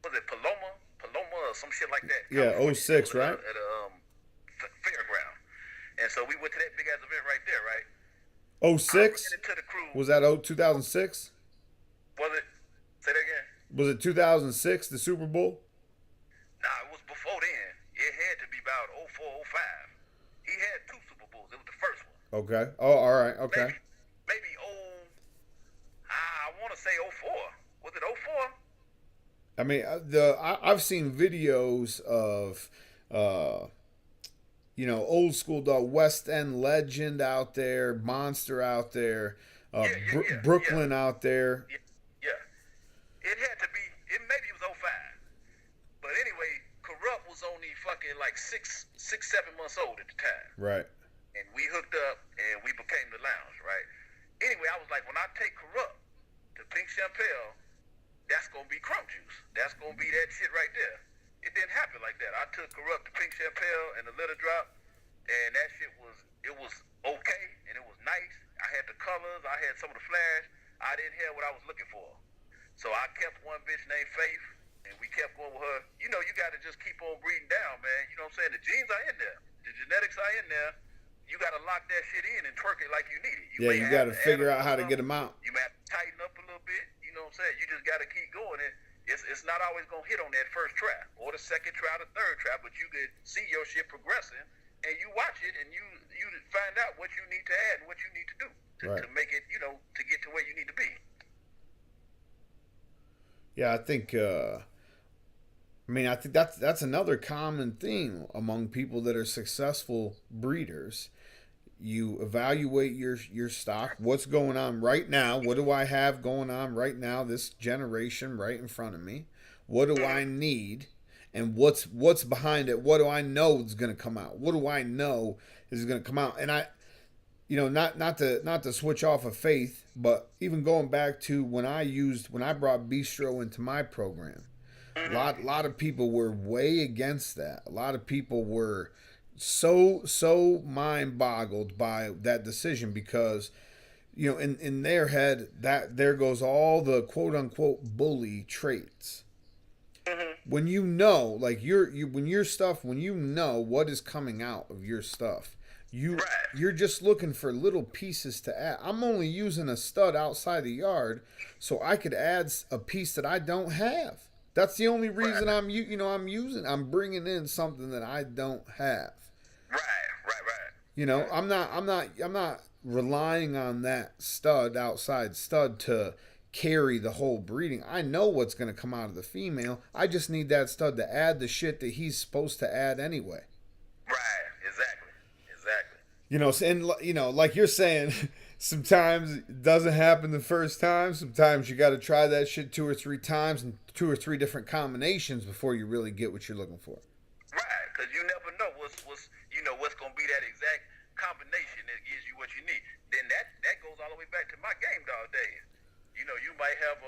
Speaker 2: was it Paloma or some shit like that?
Speaker 1: Yeah,
Speaker 2: California.
Speaker 1: 06, right?
Speaker 2: At a fairground. And so we went to that big ass event right there, right?
Speaker 1: 06?
Speaker 2: To the crew.
Speaker 1: Was that 2006?
Speaker 2: Was it? Say that again.
Speaker 1: Was it 2006, the Super Bowl?
Speaker 2: Nah, it was before then. It had to be about 04, 05. He had 2 Super Bowls. It was the first one.
Speaker 1: Okay. Oh, all right. Okay.
Speaker 2: Maybe I want to say 04. Was it 04?
Speaker 1: I mean, I've seen videos of, old school dog, West End legend out there, Monster out there, Brooklyn out there.
Speaker 2: Yeah. It had to be. Maybe it was 05. But anyway, Corrupt was only fucking like 6, 7 months old at the time.
Speaker 1: Right.
Speaker 2: And we hooked up and we became the Lounge, right? Anyway, I was like, when I take Corrupt to Pink Champel, that's going to be Crunk Juice. That's going to be that shit right there. It didn't happen like that. I took Corrupt to Pink Champel and the Litter Drop, and that shit was okay, and it was nice. I had the colors. I had some of the flash. I didn't have what I was looking for. So I kept one bitch named Faith, and we kept going with her. You know, you got to just keep on breeding down, man. You know what I'm saying? The genes are in there. The genetics are in there. You got to lock that shit in and twerk it like you need it.
Speaker 1: You got to figure out how to get them out.
Speaker 2: You may have to tighten up a little bit. You know what I'm saying? You just got to keep going. And it's not always going to hit on that first trap or the second trap or the third trap, but you could see your shit progressing, and you watch it, and you find out what you need to add and what you need to do to make it, to get to where you need to be.
Speaker 1: Yeah, I think that's another common theme among people that are successful breeders. You evaluate your stock. What's going on right now? What do I have going on right now? This generation right in front of me. What do I need? And what's behind it? What do I know is going to come out? What do I know is going to come out? And I, not to switch off of Faith, but even going back to when I brought Bistro into my program, a lot of people were way against that. A lot of people were so mind boggled by that decision because, in their head that there goes all the quote unquote bully traits. When when you know what is coming out of your stuff, you're just looking for little pieces to add. I'm only using a stud outside the yard so I could add a piece that I don't have. That's the only reason I'm bringing in something that I don't have.
Speaker 2: Right.
Speaker 1: I'm not relying on that outside stud to carry the whole breeding. I know what's going to come out of the female. I just need that stud to add the shit that he's supposed to add anyway.
Speaker 2: Right, exactly.
Speaker 1: And like you're saying, sometimes it doesn't happen the first time. Sometimes you got to try that shit 2 or 3 times and 2 or 3 different combinations before you really get what you're looking for.
Speaker 2: Right, because you never know what's going to be that exact combination that gives you what you need. Then that goes all the way back to my game dog days. You might have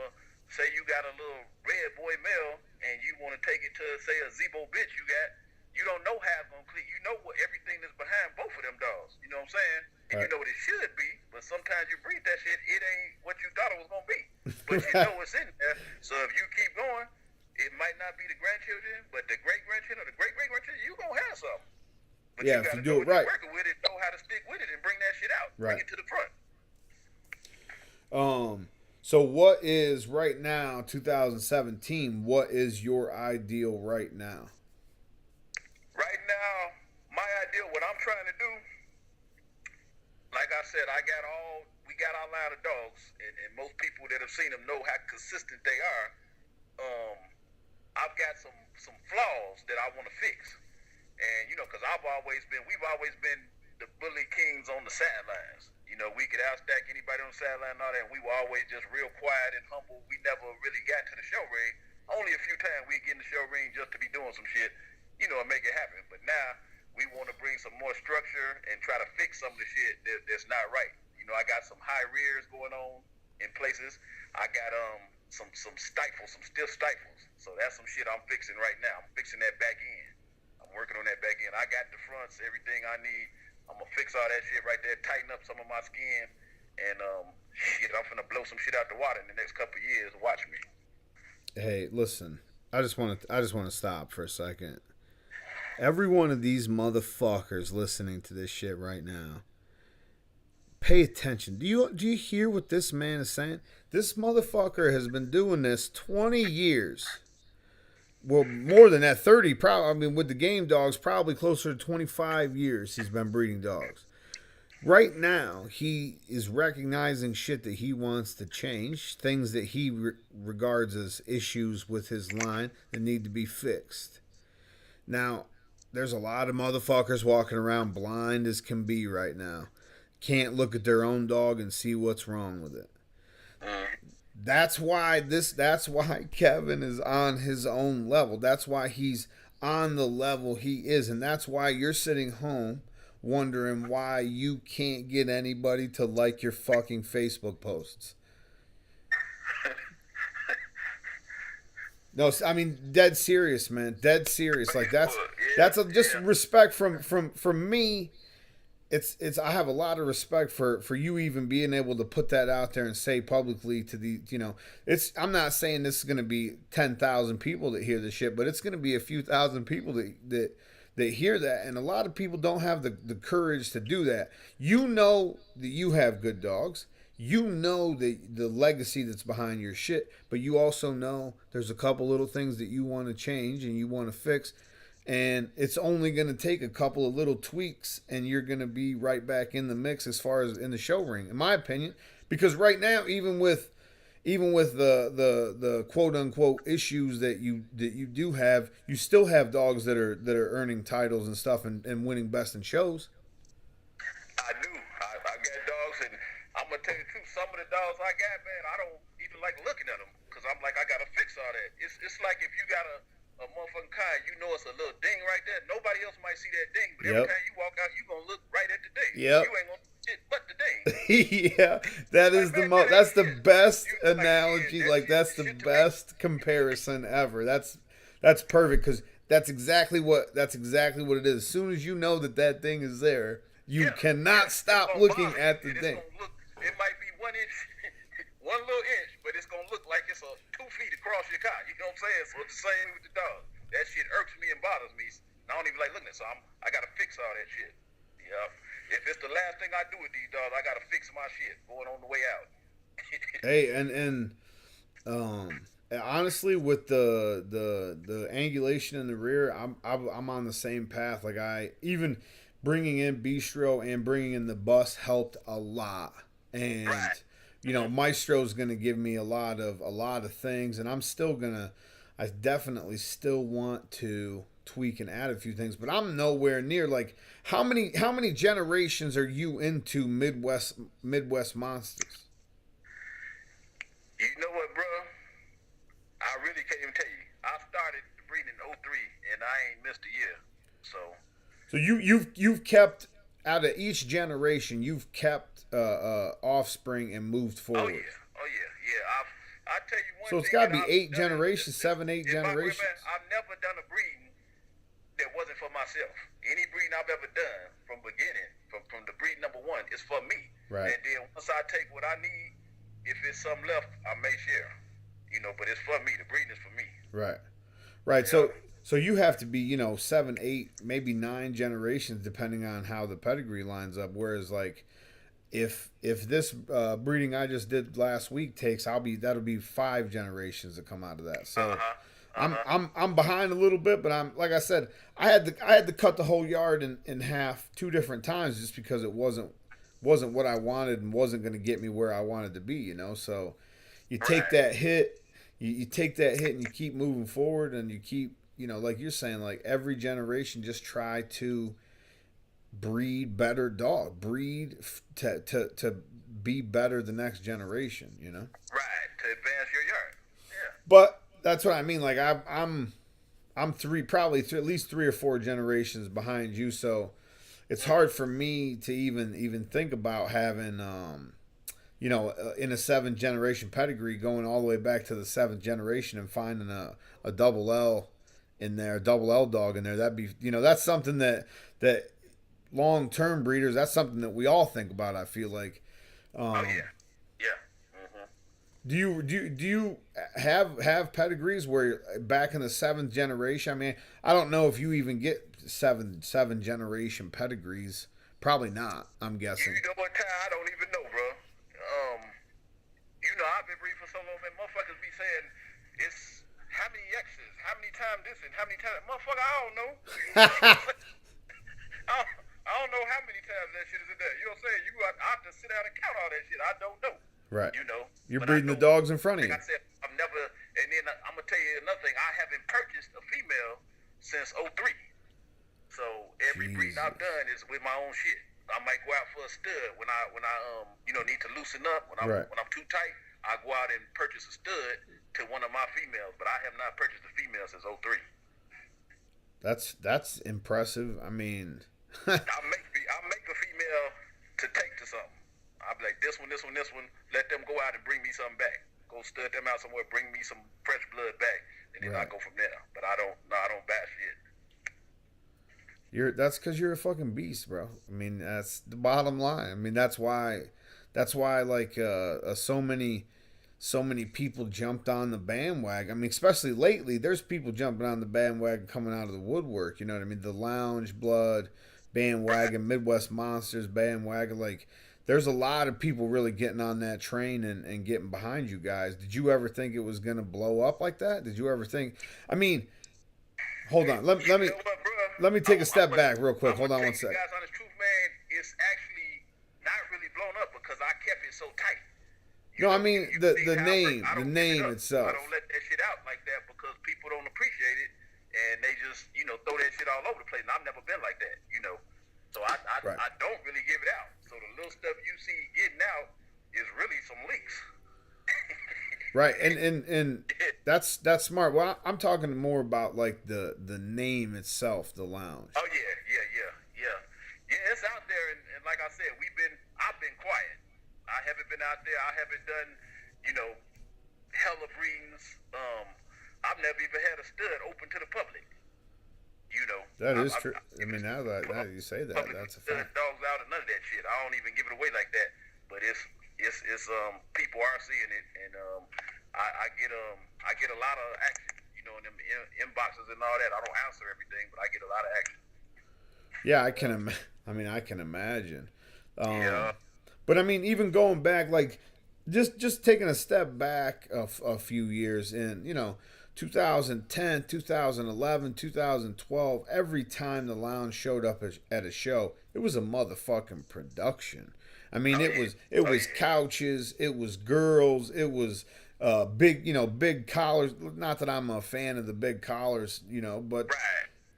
Speaker 2: say you got a little red boy male and you want to take it to, say, a Zebo bitch you don't know how it's going to click. You know what everything that's behind both of them dogs. You know what I'm saying? And you know what it should be, but sometimes you breed that shit, it ain't what you thought it was going to be. But you know it's in there. So if you keep going, it might not be the grandchildren, but the great-grandchildren or the great-great-grandchildren, you going to have something. But you got to
Speaker 1: do it right.
Speaker 2: Working with it, know how to stick with it and bring that shit out.
Speaker 1: Right.
Speaker 2: Bring it to the front.
Speaker 1: So what is right now, 2017, what is your ideal right now?
Speaker 2: Right now, my ideal, what I'm trying to do, like I said, we got our line of dogs, and most people that have seen them know how consistent they are. I've got some flaws that I want to fix, and because we've always been the bully kings on the sidelines. We could outstack anybody on the sideline and all that, and we were always just real quiet and humble. We never really got to the show ring. Only a few times we get in the show ring just to be doing some shit, and make it happen. But now we want to bring some more structure and try to fix some of the shit that's not right. I got some high rears going on in places. I got some stifles, some stiff stifles. So that's some shit I'm fixing right now. I'm fixing that back end. I'm working on that back end. I got the fronts, everything I need. I'm gonna fix all that shit right there, tighten up some of my skin, and I'm finna blow some shit out the water in the next couple of years. Watch me.
Speaker 1: Hey, listen. I just want to stop for a second. Every one of these motherfuckers listening to this shit right now, pay attention. Do you hear what this man is saying? This motherfucker has been doing this 20 years. Well, more than that, 30 probably. I mean, with the game dogs, probably closer to 25 years he's been breeding dogs. Right now, he is recognizing shit that he wants to change, things that he regards as issues with his line that need to be fixed. Now, there's a lot of motherfuckers walking around blind as can be right now. Can't look at their own dog and see what's wrong with it. That's why Kevin is on his own level. That's why he's on the level he is. And that's why you're sitting home wondering why you can't get anybody to like your fucking Facebook posts. No, I mean, dead serious, man. Dead serious. Like that's just respect from me. It's I have a lot of respect for you even being able to put that out there and say publicly to the, I'm not saying this is going to be 10,000 people that hear this shit, but it's going to be a few thousand people that hear that, and a lot of people don't have the courage to do that. You know that you have good dogs. You know the legacy that's behind your shit, but you also know there's a couple little things that you want to change and you want to fix. And it's only going to take a couple of little tweaks, and you're going to be right back in the mix as far as in the show ring, in my opinion. Because right now, even with the quote unquote issues that you do have, you still have dogs that are earning titles and stuff and winning best in shows.
Speaker 2: I do. I got dogs, and I'm gonna tell you the truth. Some of the dogs I got, man, I don't even like looking at them because I'm like, I gotta fix all that. It's like if you got a motherfucking car, it's a little ding right there. Nobody else might see that ding, but every time you walk out, you gonna look right at the ding.
Speaker 1: Yep.
Speaker 2: You ain't gonna see shit but the ding.
Speaker 1: Yeah, that is that's the best analogy. Like that's the best comparison ever. That's perfect because that's exactly what it is. As soon as you know that thing is there, you cannot stop looking at the thing.
Speaker 2: It might be 1 inch, one little inch, but it's gonna look like it's 2 feet across your car. You know what I'm saying? So it's the same with the dog. That shit irks me and bothers me. I don't even like looking at it. So I gotta fix all that shit. Yeah. If it's the last thing I do with these dogs, I gotta fix my shit going on the way out.
Speaker 1: Hey, and honestly, with the angulation in the rear, I'm on the same path. Like I even bringing in Bistro and bringing in the bus helped a lot. And
Speaker 2: right.
Speaker 1: Maestro's gonna give me a lot of things, and I definitely still want to tweak and add a few things, but I'm nowhere near like how many generations are you into Midwest Monstas?
Speaker 2: You know what, bro? I really can't even tell you. I started breeding in 03 and I ain't missed a year. So
Speaker 1: you've kept out of each generation, you've kept offspring and moved forward.
Speaker 2: Oh yeah. I tell you one thing.
Speaker 1: So it's got to be 8 generations, 7, 8 generations.
Speaker 2: I've never done a breeding that wasn't for myself. Any breeding I've ever done from beginning, from the breed number 1, is for me.
Speaker 1: Right.
Speaker 2: And then once I take what I need, if it's some left, I may share. But it's for me. The breeding is for me.
Speaker 1: Right. Yeah. So you have to be, 7, 8, maybe 9 generations, depending on how the pedigree lines up. Whereas, like, if this breeding I just did last week takes, that'll be 5 generations that come out of that. So I'm behind a little bit, but I'm like I said, I had to cut the whole yard in half 2 different times just because it wasn't wasn't what I wanted and wasn't going to get me where I wanted to be, you know. So you take
Speaker 2: Right.
Speaker 1: that hit, you take that hit, and you keep moving forward, and you keep, you know, like you're saying, like every generation just try to breed better dog, to be better the next generation, you know.
Speaker 2: Right. To advance your yard. Yeah.
Speaker 1: But that's what I mean. Like I'm probably at least 3 or 4 generations behind you, so it's hard for me to even think about having you know, in a 7th generation pedigree going all the way back to the 7th generation and finding a double L in there, a double L dog in there. That'd be, you know, that's something that long term breeders, that's something that we all think about, I feel like.
Speaker 2: Oh yeah. Yeah. Mhm.
Speaker 1: Do you have pedigrees where back in the 7th generation? I mean, I don't know if you even get seven generation pedigrees. Probably not. I'm guessing.
Speaker 2: You know what, Ty? I don't even know, bro. You know, I've been breeding for so long, man. Motherfuckers be saying it's how many X's, how many times this, and how many times. Motherfucker, I don't know. I don't know how many times that shit is in there. You know what I'm saying? I have to sit down and count all that shit. I don't know.
Speaker 1: Right.
Speaker 2: You know.
Speaker 1: You're
Speaker 2: But
Speaker 1: breeding the dogs in front of you.
Speaker 2: Like I said, I've never. And then I'm gonna tell you another thing. I haven't purchased a female since '03. So every breeding I've done is with my own shit. I might go out for a stud when I you know, need to loosen up when I'm too tight. I go out and purchase a stud to one of my females, but I have not purchased a female since '03.
Speaker 1: That's impressive. I mean,
Speaker 2: I make a female to take to something. I'll be like, this one. Let them go out and bring me something back. Go stud them out somewhere, bring me some fresh blood back, and then I go from there. But I don't bash shit.
Speaker 1: that's because you're a fucking beast, bro. I mean, that's the bottom line. I mean, that's why like so many people jumped on the bandwagon. I mean, especially lately, there's people jumping on the bandwagon coming out of the woodwork. You know what I mean? The Lounge Blood bandwagon, Midwest Monsters bandwagon. Like, there's a lot of people really getting on that train and getting behind you guys. Did you ever think it was gonna blow up like that? Did you ever think? I mean, hold on. Let me take a step back real quick. Hold on one second.
Speaker 2: Guys, honest truth, man, it's actually not really blown up because I kept it so tight.
Speaker 1: No, I mean the name itself.
Speaker 2: I don't let that shit out like that because people don't appreciate it, and they just, you know, throw that shit all over the place. And I've never been like that, you know. So I don't really give it out. So the little stuff you see getting out is really some leaks.
Speaker 1: Right, and that's smart. Well, I'm talking more about like the name itself, the Lounge.
Speaker 2: Oh yeah. It's out there, and like I said, I've been quiet. I haven't been out there. I haven't done, you know, hella breedings. I've never even had a stud open to the public. You know.
Speaker 1: That is true. I mean, now that you say that, that's a fact.
Speaker 2: Dogs out and none of that shit. I don't even give it away like that. But it's people are seeing it, and I get a lot of action. You know, in them inboxes and all that. I don't answer everything, but I get a lot of action.
Speaker 1: Yeah, I can imagine.
Speaker 2: Yeah.
Speaker 1: But I mean, even going back, like just taking a step back a few years in, you know, 2010, 2011, 2012, every time the Lounge showed up at a show, it was a motherfucking production. I mean, it was couches, it was girls, it was big collars. Not that I'm a fan of the big collars, you know, but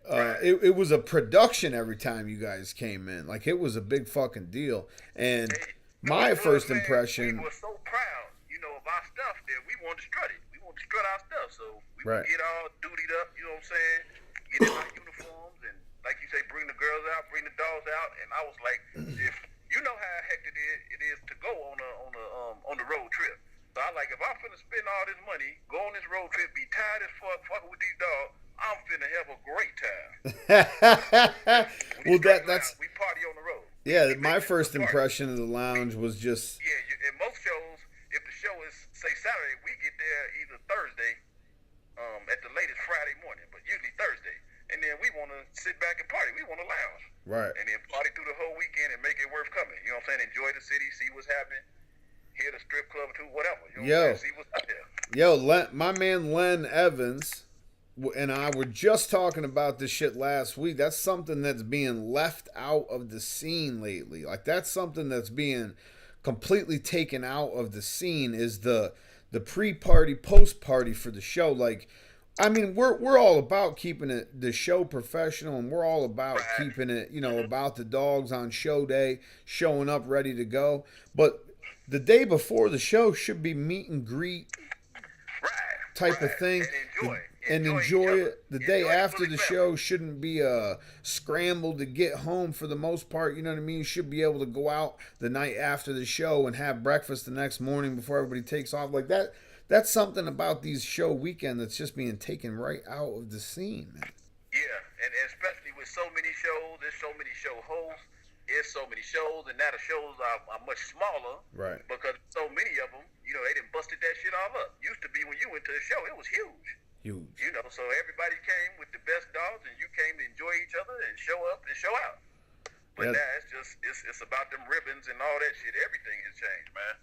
Speaker 1: it was a production every time you guys came in. Like, it was a big fucking deal. And my first impression,
Speaker 2: we were so proud, you know, of our stuff that we wanted to strut it. We wanted to strut our stuff, so we would get all dutied up, you know what I'm saying? Get in our uniforms and, like you say, bring the girls out, bring the dogs out. And I was like, if you know how hectic it is to go on the road trip. So I like, if I'm finna spend all this money, go on this road trip, be tired as fucking with these dogs, I'm finna have a great time.
Speaker 1: Well, that's
Speaker 2: we party on the road.
Speaker 1: Yeah, my first impression of the Lounge was just
Speaker 2: in most shows, if the show is say Saturday, we get there either Thursday, at the latest Friday morning, but usually Thursday, and then we want to sit back and party. We want to lounge,
Speaker 1: right,
Speaker 2: and then party through the whole weekend and make it worth coming. You know what I'm saying? Enjoy the city, see what's happening. Hit a strip club or two, whatever. You know what I'm saying? See what's out there.
Speaker 1: Yo, my man Len Evans, and I were just talking about this shit last week. That's something that's being left out of the scene lately. Like that's something that's being completely taken out of the scene is the pre-party, post-party for the show. Like, I mean, we're all about keeping it the show professional, and we're all about keeping it, about the dogs on show day, showing up ready to go. But the day before the show should be meet and greet type of thing. And enjoy it. The day after the show shouldn't be a scramble to get home for the most part. You know what I mean? You should be able to go out the night after the show and have breakfast the next morning before everybody takes off. Like that. That's something about these show weekend that's just being taken right out of the scene, man.
Speaker 2: Yeah, and especially with so many shows, there's so many show hosts, there's so many shows, and now the shows are much smaller.
Speaker 1: Right.
Speaker 2: Because so many of them, they done busted that shit all up. Used to be when you went to the show, it was huge.
Speaker 1: Huge.
Speaker 2: So everybody came with the best dogs, and you came to enjoy each other and show up and show out. But now it's about them ribbons and all that shit. Everything has changed, man.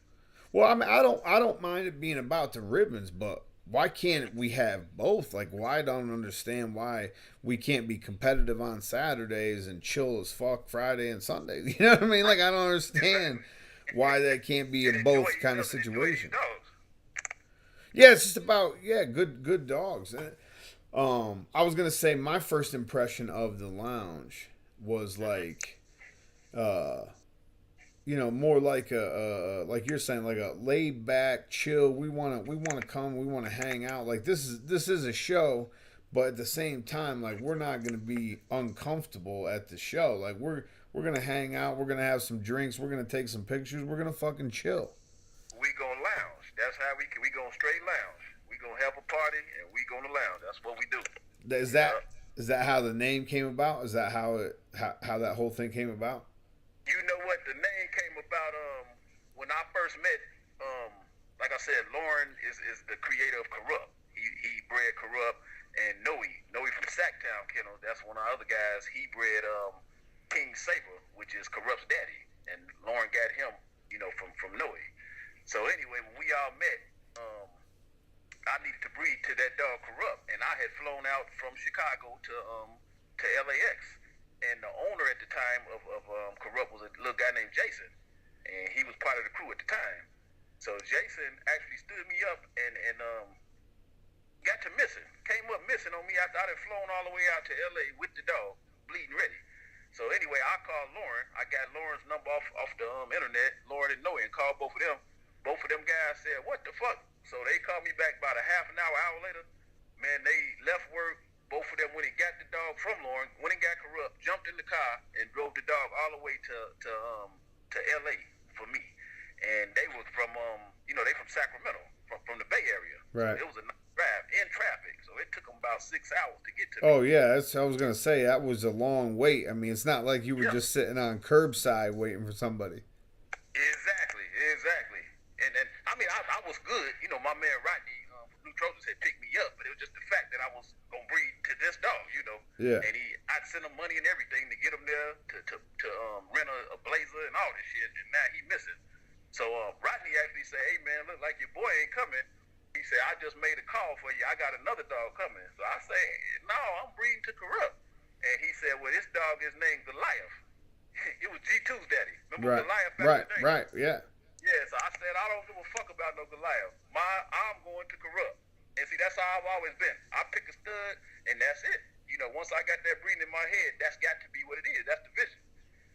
Speaker 1: Well, I mean, I don't mind it being about the ribbons, but why can't we have both? Like, why I don't understand why we can't be competitive on Saturdays and chill as fuck Friday and Sunday. You know what I mean? Like, I don't understand why that can't be a both kind of situation. Yeah, it's just about good dogs. I was gonna say my first impression of the lounge was like, more like like you're saying, like a laid back, chill. We wanna come, we wanna hang out. Like this is a show, but at the same time, like we're not gonna be uncomfortable at the show. Like we're gonna hang out, we're gonna have some drinks, we're gonna take some pictures, we're gonna fucking chill.
Speaker 2: We gonna lounge. That's how we gonna straight lounge. We gonna have a party and we gonna lounge. That's what we do.
Speaker 1: Is that how the name came about? Is that how that whole thing came about?
Speaker 2: You know what? The name came about when I first met, like I said, Lauren is the creator of Corrupt. He bred Corrupt, and Noe from Sacktown Kennel, that's one of our other guys. He bred King Saber, which is Corrupt's daddy, and Lauren got him, from Noe. So anyway, when we all met, I needed to breed to that dog Corrupt, and I had flown out from Chicago to LAX. And the owner at the time of Corrupt was a little guy named Jason, and he was part of the crew at the time. So Jason actually stood me up and got to missing, came up missing on me after I had flown all the way out to LA with the dog, bleeding ready. So anyway, I called Lauren. I got Lauren's number off the internet, Lauren and Noe, and called both of them. Both of them guys said, "What the fuck?" So they called me back about a half an hour later. Man, they left work. Both of them went and got the dog from Lauren, went and got Corrupt, jumped in the car, and drove the dog all the way to LA for me. And they were from they from Sacramento, from the Bay Area.
Speaker 1: Right.
Speaker 2: So it was a nice drive in traffic, so it took them about 6 hours to get to me.
Speaker 1: Oh yeah, I was gonna say that was a long wait. I mean, it's not like you were just sitting on curbside waiting for somebody.
Speaker 2: Exactly. And I mean, I was good. My man Rodney New Trojans had picked me up, but it was just the fact that I was gonna breed to this dog,
Speaker 1: Yeah.
Speaker 2: And I'd send him money and everything to get him there to rent a blazer and all this shit, and now he missing. So Rodney actually said, "Hey man, look like your boy ain't coming." He said, "I just made a call for you. I got another dog coming." So I say, "No, I'm breeding to Corrupt." And he said, "Well, this dog is named Goliath." It was G2's daddy. Remember Goliath?
Speaker 1: Right, yeah.
Speaker 2: Yeah, so I said, I don't give a fuck about no Goliath. I'm going to Corrupt. And see, that's how I've always been. I pick a stud, and that's it. Once I got that breeding in my head, that's got to be what it is. That's the vision.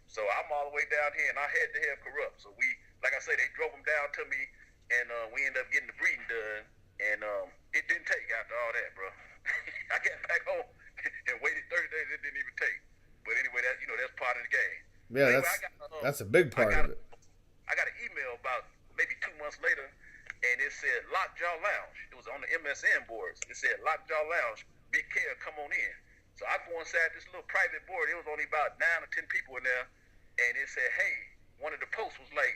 Speaker 2: So I'm all the way down here, and I had to have Corrupt. So we, like I say, they drove him down to me, and we ended up getting the breeding done. And it didn't take after all that, bro. I got back home and waited 30 days. It didn't even take. But anyway, that's part of the game.
Speaker 1: Yeah,
Speaker 2: anyway,
Speaker 1: that's a big part of it.
Speaker 2: I got an email about maybe 2 months later, and it said Lockjaw Lounge. It was on the MSN boards. It said Lockjaw Lounge, Big Care, come on in. So I go inside this little private board. It was only about 9 or 10 people in there, and it said, "Hey," one of the posts was like,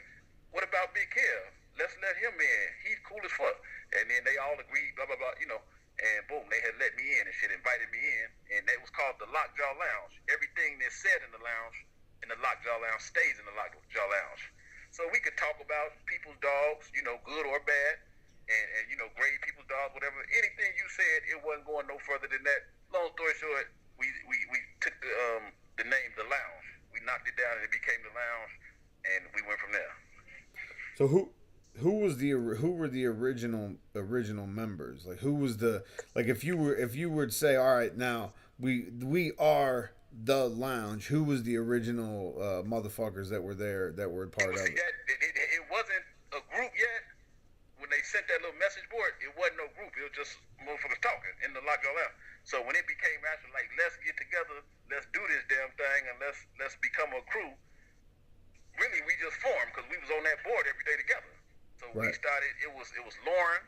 Speaker 2: "What about Big Care? Let's let him in. He's cool as fuck." And then they all agreed, blah, blah, blah, and boom, they had let me in and shit, invited me in, and that was called the Lockjaw Lounge. Everything that's said in the Lockjaw Lounge stays in the Lockjaw Lounge. So we could talk about people's dogs, good or bad, and grade people's dogs, whatever. Anything you said it wasn't going no further than that. Long story short, we took the name The Lounge. We knocked it down and it became The Lounge, and we went from there.
Speaker 1: So who were the original members? Like who was the like if you were to say, all right, now we are The Lounge, who was the original motherfuckers that were there that were part of it?
Speaker 2: It wasn't a group yet. When they sent that little message board, it wasn't no group. It was just motherfuckers talking in the lock out. So when it became actually like, let's get together, let's do this damn thing, and let's become a crew. Really, we just formed because we was on that board every day together. So we started. It was Lauren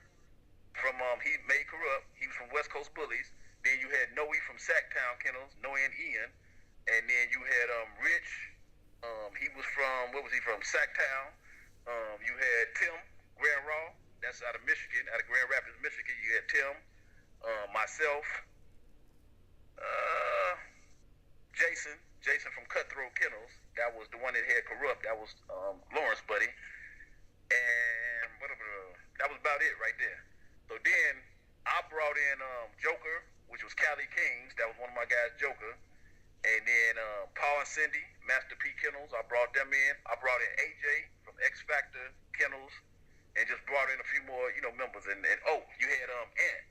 Speaker 2: from he made Corrupt. He was from West Coast Bullies. Then you had Noe from Sacktown Kennels, Noe and Ian, and then you had Rich. He was from, what was he from? Sacktown. You had Tim Grand Raw. That's out of Michigan, out of Grand Rapids, Michigan. You had Tim, myself, Jason from Cutthroat Kennels. That was the one that had Corrupt. That was Lawrence buddy. And that was about it right there. So then I brought in Joker, which was Cali Kings. That was one of my guys, Joker. And then Paul and Cindy, Master P Kennels. I brought them in. I brought in AJ from X Factor Kennels. And just brought in a few more, members. And you had Ant,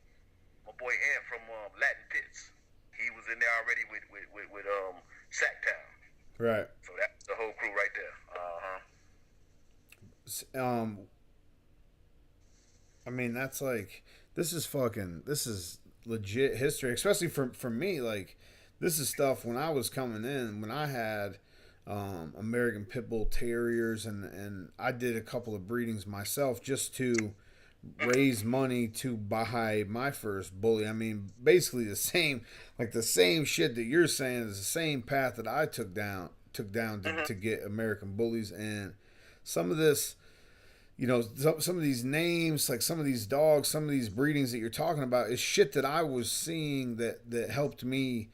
Speaker 2: my boy Ant from Latin Pits. He was in there already with Sacktown.
Speaker 1: Right.
Speaker 2: So that's the whole crew right there.
Speaker 1: I mean, that's like, this is legit history, especially for me. Like, this is stuff when I was coming in, when I had American Pit Bull Terriers, and I did a couple of breedings myself just to raise money to buy my first bully. I mean, basically the same shit that you're saying is the same path that I took down to get American bullies. And some of this, some of these names, like some of these dogs, some of these breedings that you're talking about is shit that I was seeing that helped me,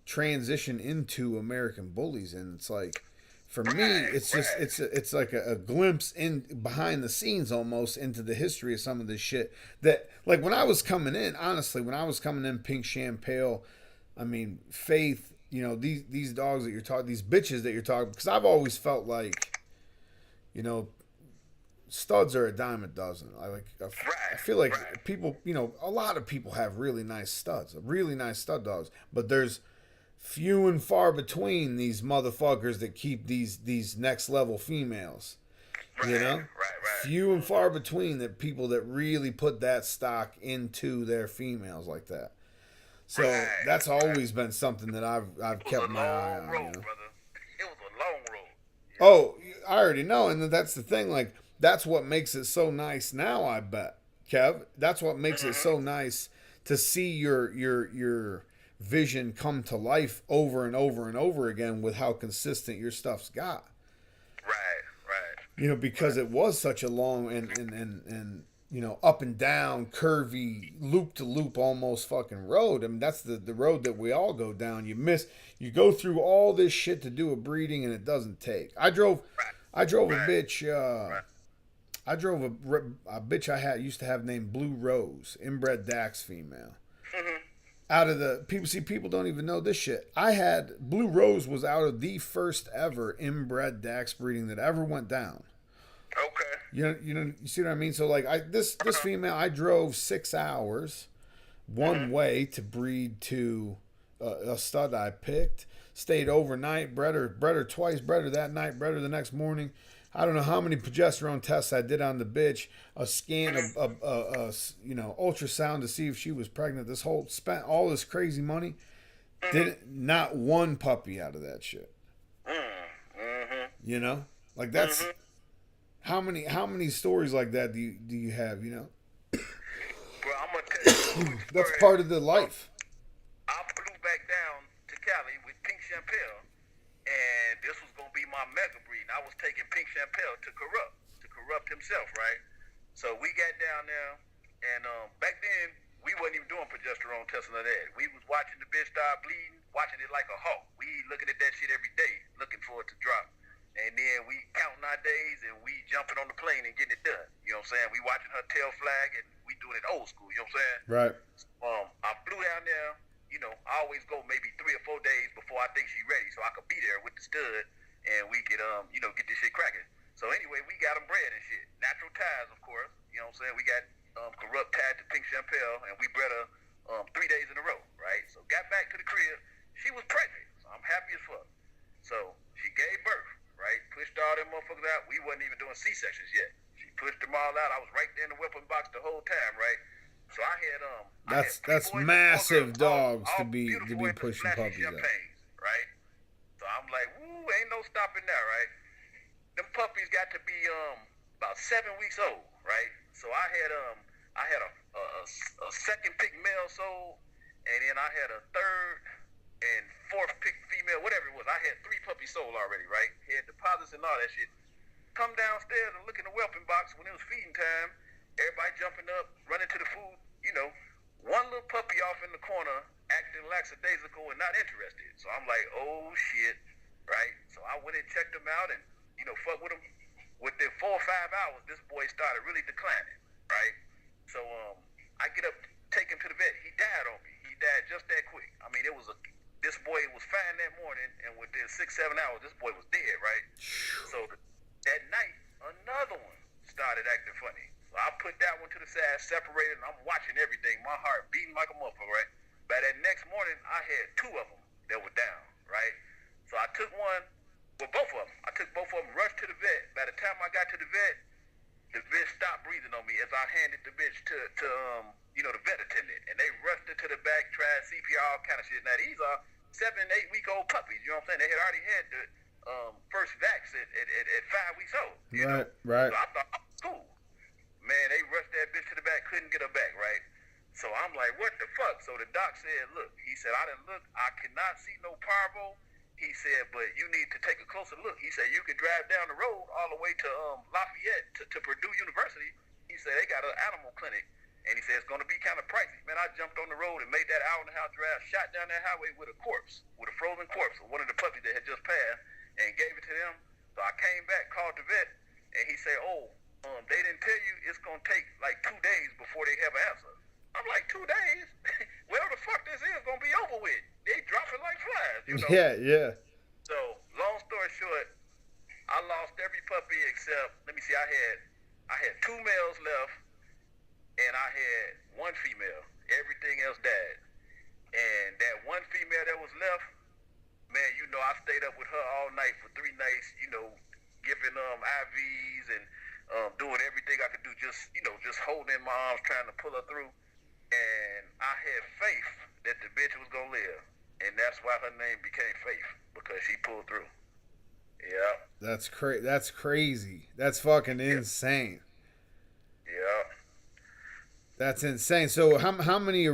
Speaker 1: transition into American bullies. And it's like, for me, it's just it's like a glimpse in behind the scenes almost into the history of some of this shit that, like, when I was coming in, honestly, Pink Champagne, I mean, Faith, these dogs that you're talking, these bitches that you're talking, because I've always felt like, studs are a dime a dozen. I feel like people, a lot of people have really nice studs, really nice stud dogs, but there's few and far between these motherfuckers that keep these next level females.
Speaker 2: Right.
Speaker 1: Few and far between the people that really put that stock into their females like that. So that's always been something that I've kept my eye on.
Speaker 2: Brother. It was a long road.
Speaker 1: Oh, I already know, and that's the thing. Like, that's what makes it so nice now, I bet, Kev. That's what makes it so nice to see your vision come to life over and over and over again with how consistent your stuff's got.
Speaker 2: Right.
Speaker 1: Because it was such a long and up and down, curvy, loop to loop almost fucking road. I mean, that's the road that we all go down. You go through all this shit to do a breeding and it doesn't take. I drove a bitch. I drove a bitch I used to have named Blue Rose, inbred Dax female. Out of the people don't even know this shit. Blue Rose was out of the first ever inbred Dax breeding that ever went down.
Speaker 2: Okay.
Speaker 1: You see what I mean? So like this female, I drove 6 hours one way to breed to a stud I picked. Stayed overnight, bred her twice, bred her that night, bred her the next morning. I don't know how many progesterone tests I did on the bitch, a scan of ultrasound to see if she was pregnant. Spent all this crazy money, not one puppy out of that shit. Like that's how many stories like that do you have?
Speaker 2: Well, I'm gonna tell you.
Speaker 1: That's part of the life.
Speaker 2: I flew back down to Cali with Pink Champagne, and this was gonna be my mega breed. I was taking Pink Champagne to Corrupt himself, right? So we got down there, and back then we wasn't even doing progesterone testing of that. We was watching the bitch start bleeding, watching it like a hawk. We looking at that shit every day, looking for it to drop. And then we counting our days and we jumping on the plane and getting it done. You know what I'm saying? We watching her tail flag and we doing it old school. You know what saying?
Speaker 1: Right.
Speaker 2: I flew down there. You know, I always go maybe 3 or 4 days before I think she's ready, so I could be there with the stud, and we could, you know, get this shit cracking. So anyway, we got them bred and shit. Natural ties, of course. You know what I'm saying? We got corrupt tied to pink champel, and we bred her 3 days in a row, right? So got back to the crib. She was pregnant, so I'm happy as fuck. So she gave birth, right? Pushed all them motherfuckers out. We wasn't even doing C-sections yet. She pushed them all out. I was right there in the weapon box the whole time, right? So I had
Speaker 1: that's massive dogs to be pushing puppies out.
Speaker 2: Right? So I'm like, woo, ain't no stopping there, right? Them puppies got to be about 7 weeks old, right? So I had a second pick male sold, and then I had a third and fourth pick female, whatever it was. I had 3 puppies sold already, right? Had deposits and all that shit. Come downstairs and look in the whelping box when it was feeding time. Everybody jumping up, running to the food. You know, one little puppy off in the corner acting lackadaisical and not interested. So I'm like, oh shit, right? So I went and checked him out and, you know, fuck with him. Within 4 or 5 hours, this boy started really declining, right? So I get up, take him to the vet. He died on me. He died just that quick. I mean, this boy was fine that morning, and within 6, 7 hours, this boy was dead, right? So that night, another one started acting funny. So I put that one to the side, separated, and I'm watching everything. My heart beating like a motherfucker, right? By that next morning, I had 2 of them that were down, right? So I took one, well, both of them. I took both of them, rushed to the vet. By the time I got to the vet stopped breathing on me as I handed the bitch to you know, the vet attendant. And they rushed her to the back, tried CPR, all kind of shit. Now, these are 7 and 8 week old puppies, you know what I'm saying? They had already had the first vax at 5 weeks old. You know?
Speaker 1: Right.
Speaker 2: So I thought, oh, cool. Man, they rushed that bitch to the back, couldn't get her back, right? So I'm like, what the fuck? So the doc said, look, he said, I didn't look, I cannot see no parvo. He said, but you need to take a closer look. He said, you could drive down the road all the way to Lafayette, to Purdue University. He said, they got an animal clinic. And he said, it's going to be kind of pricey. Man, I jumped on the road and made that hour-and-a-half drive, shot down that highway with a corpse, with a frozen corpse of one of the puppies that had just passed, and gave it to them. So I came back, called the vet, and he said, they didn't tell you it's going to take like 2 days before they have an answer. I'm like, 2 days? Whatever the fuck this is going to be over with. They drop it like flies, you know?
Speaker 1: Yeah.
Speaker 2: So, long story short, I lost every puppy except, let me see, I had 2 males left, and I had 1 female. Everything else died. And that 1 female that was left, man, you know, I stayed up with her all night for 3 nights, you know, giving IVs and doing everything I could do, just holding my arms, trying to pull her through. And I had faith that the bitch was gonna live, and that's why her name became Faith, because she pulled through. Yeah.
Speaker 1: That's crazy. That's fucking insane.
Speaker 2: Yeah.
Speaker 1: That's insane. So how many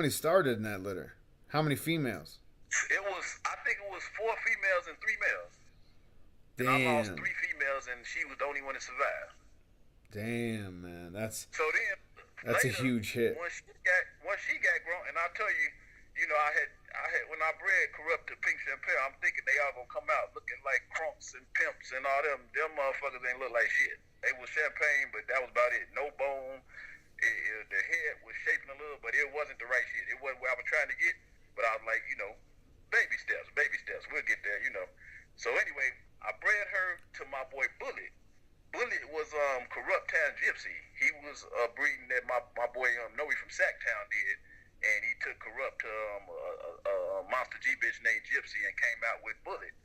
Speaker 1: started in that litter? How many females?
Speaker 2: I think it was 4 females and 3 males.
Speaker 1: Damn.
Speaker 2: And I lost 3 females, and she was the only one that survived.
Speaker 1: Damn, man. That's
Speaker 2: later,
Speaker 1: a huge hit.
Speaker 2: Once she got grown, and I'll tell you, you know, I had when I bred corrupt to pink champel, I'm thinking they all gonna come out looking like CRUNKs and pimps and all them. Them motherfuckers ain't look like shit. They was champagne, but that was about it. No bone. The head was shaping a little, but it wasn't the right shit. It wasn't where I was trying to get. But I was like, you know, baby steps. We'll get there, you know. So anyway, I bred her to my boy Bullet. Bullet was corrupt town gypsy. He was breeding that my boy Noe from Sacktown did, and he took corrupt to a monster G bitch named Gypsy and came out with Bullet.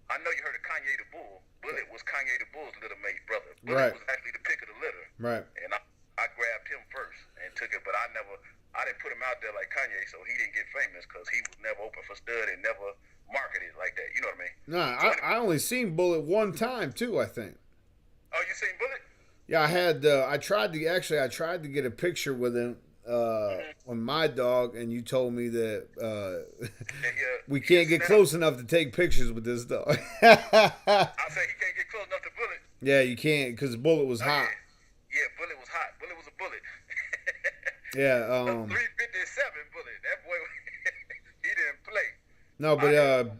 Speaker 2: I know you heard of Kanye the Bull. Bullet was Kanye the Bull's little mate brother. Bullet was actually the pick of the litter.
Speaker 1: Right.
Speaker 2: And I grabbed him first and took it, but I didn't put him out there like Kanye, so he didn't get famous because he was never open for stud and never marketed like that. You know what I mean?
Speaker 1: Nah, so I only seen Bullet one time too, I think.
Speaker 2: Oh, you seen Bullet?
Speaker 1: Yeah, I had. I tried to get a picture with him on my dog, and you told me that we can't get close enough to take pictures with this dog.
Speaker 2: I said he can't get close enough to Bullet.
Speaker 1: Yeah, you can't because Bullet was hot.
Speaker 2: Yeah, Bullet was hot. Bullet was a bullet.
Speaker 1: Yeah.
Speaker 2: 357 Bullet. That boy, he didn't play.
Speaker 1: No, but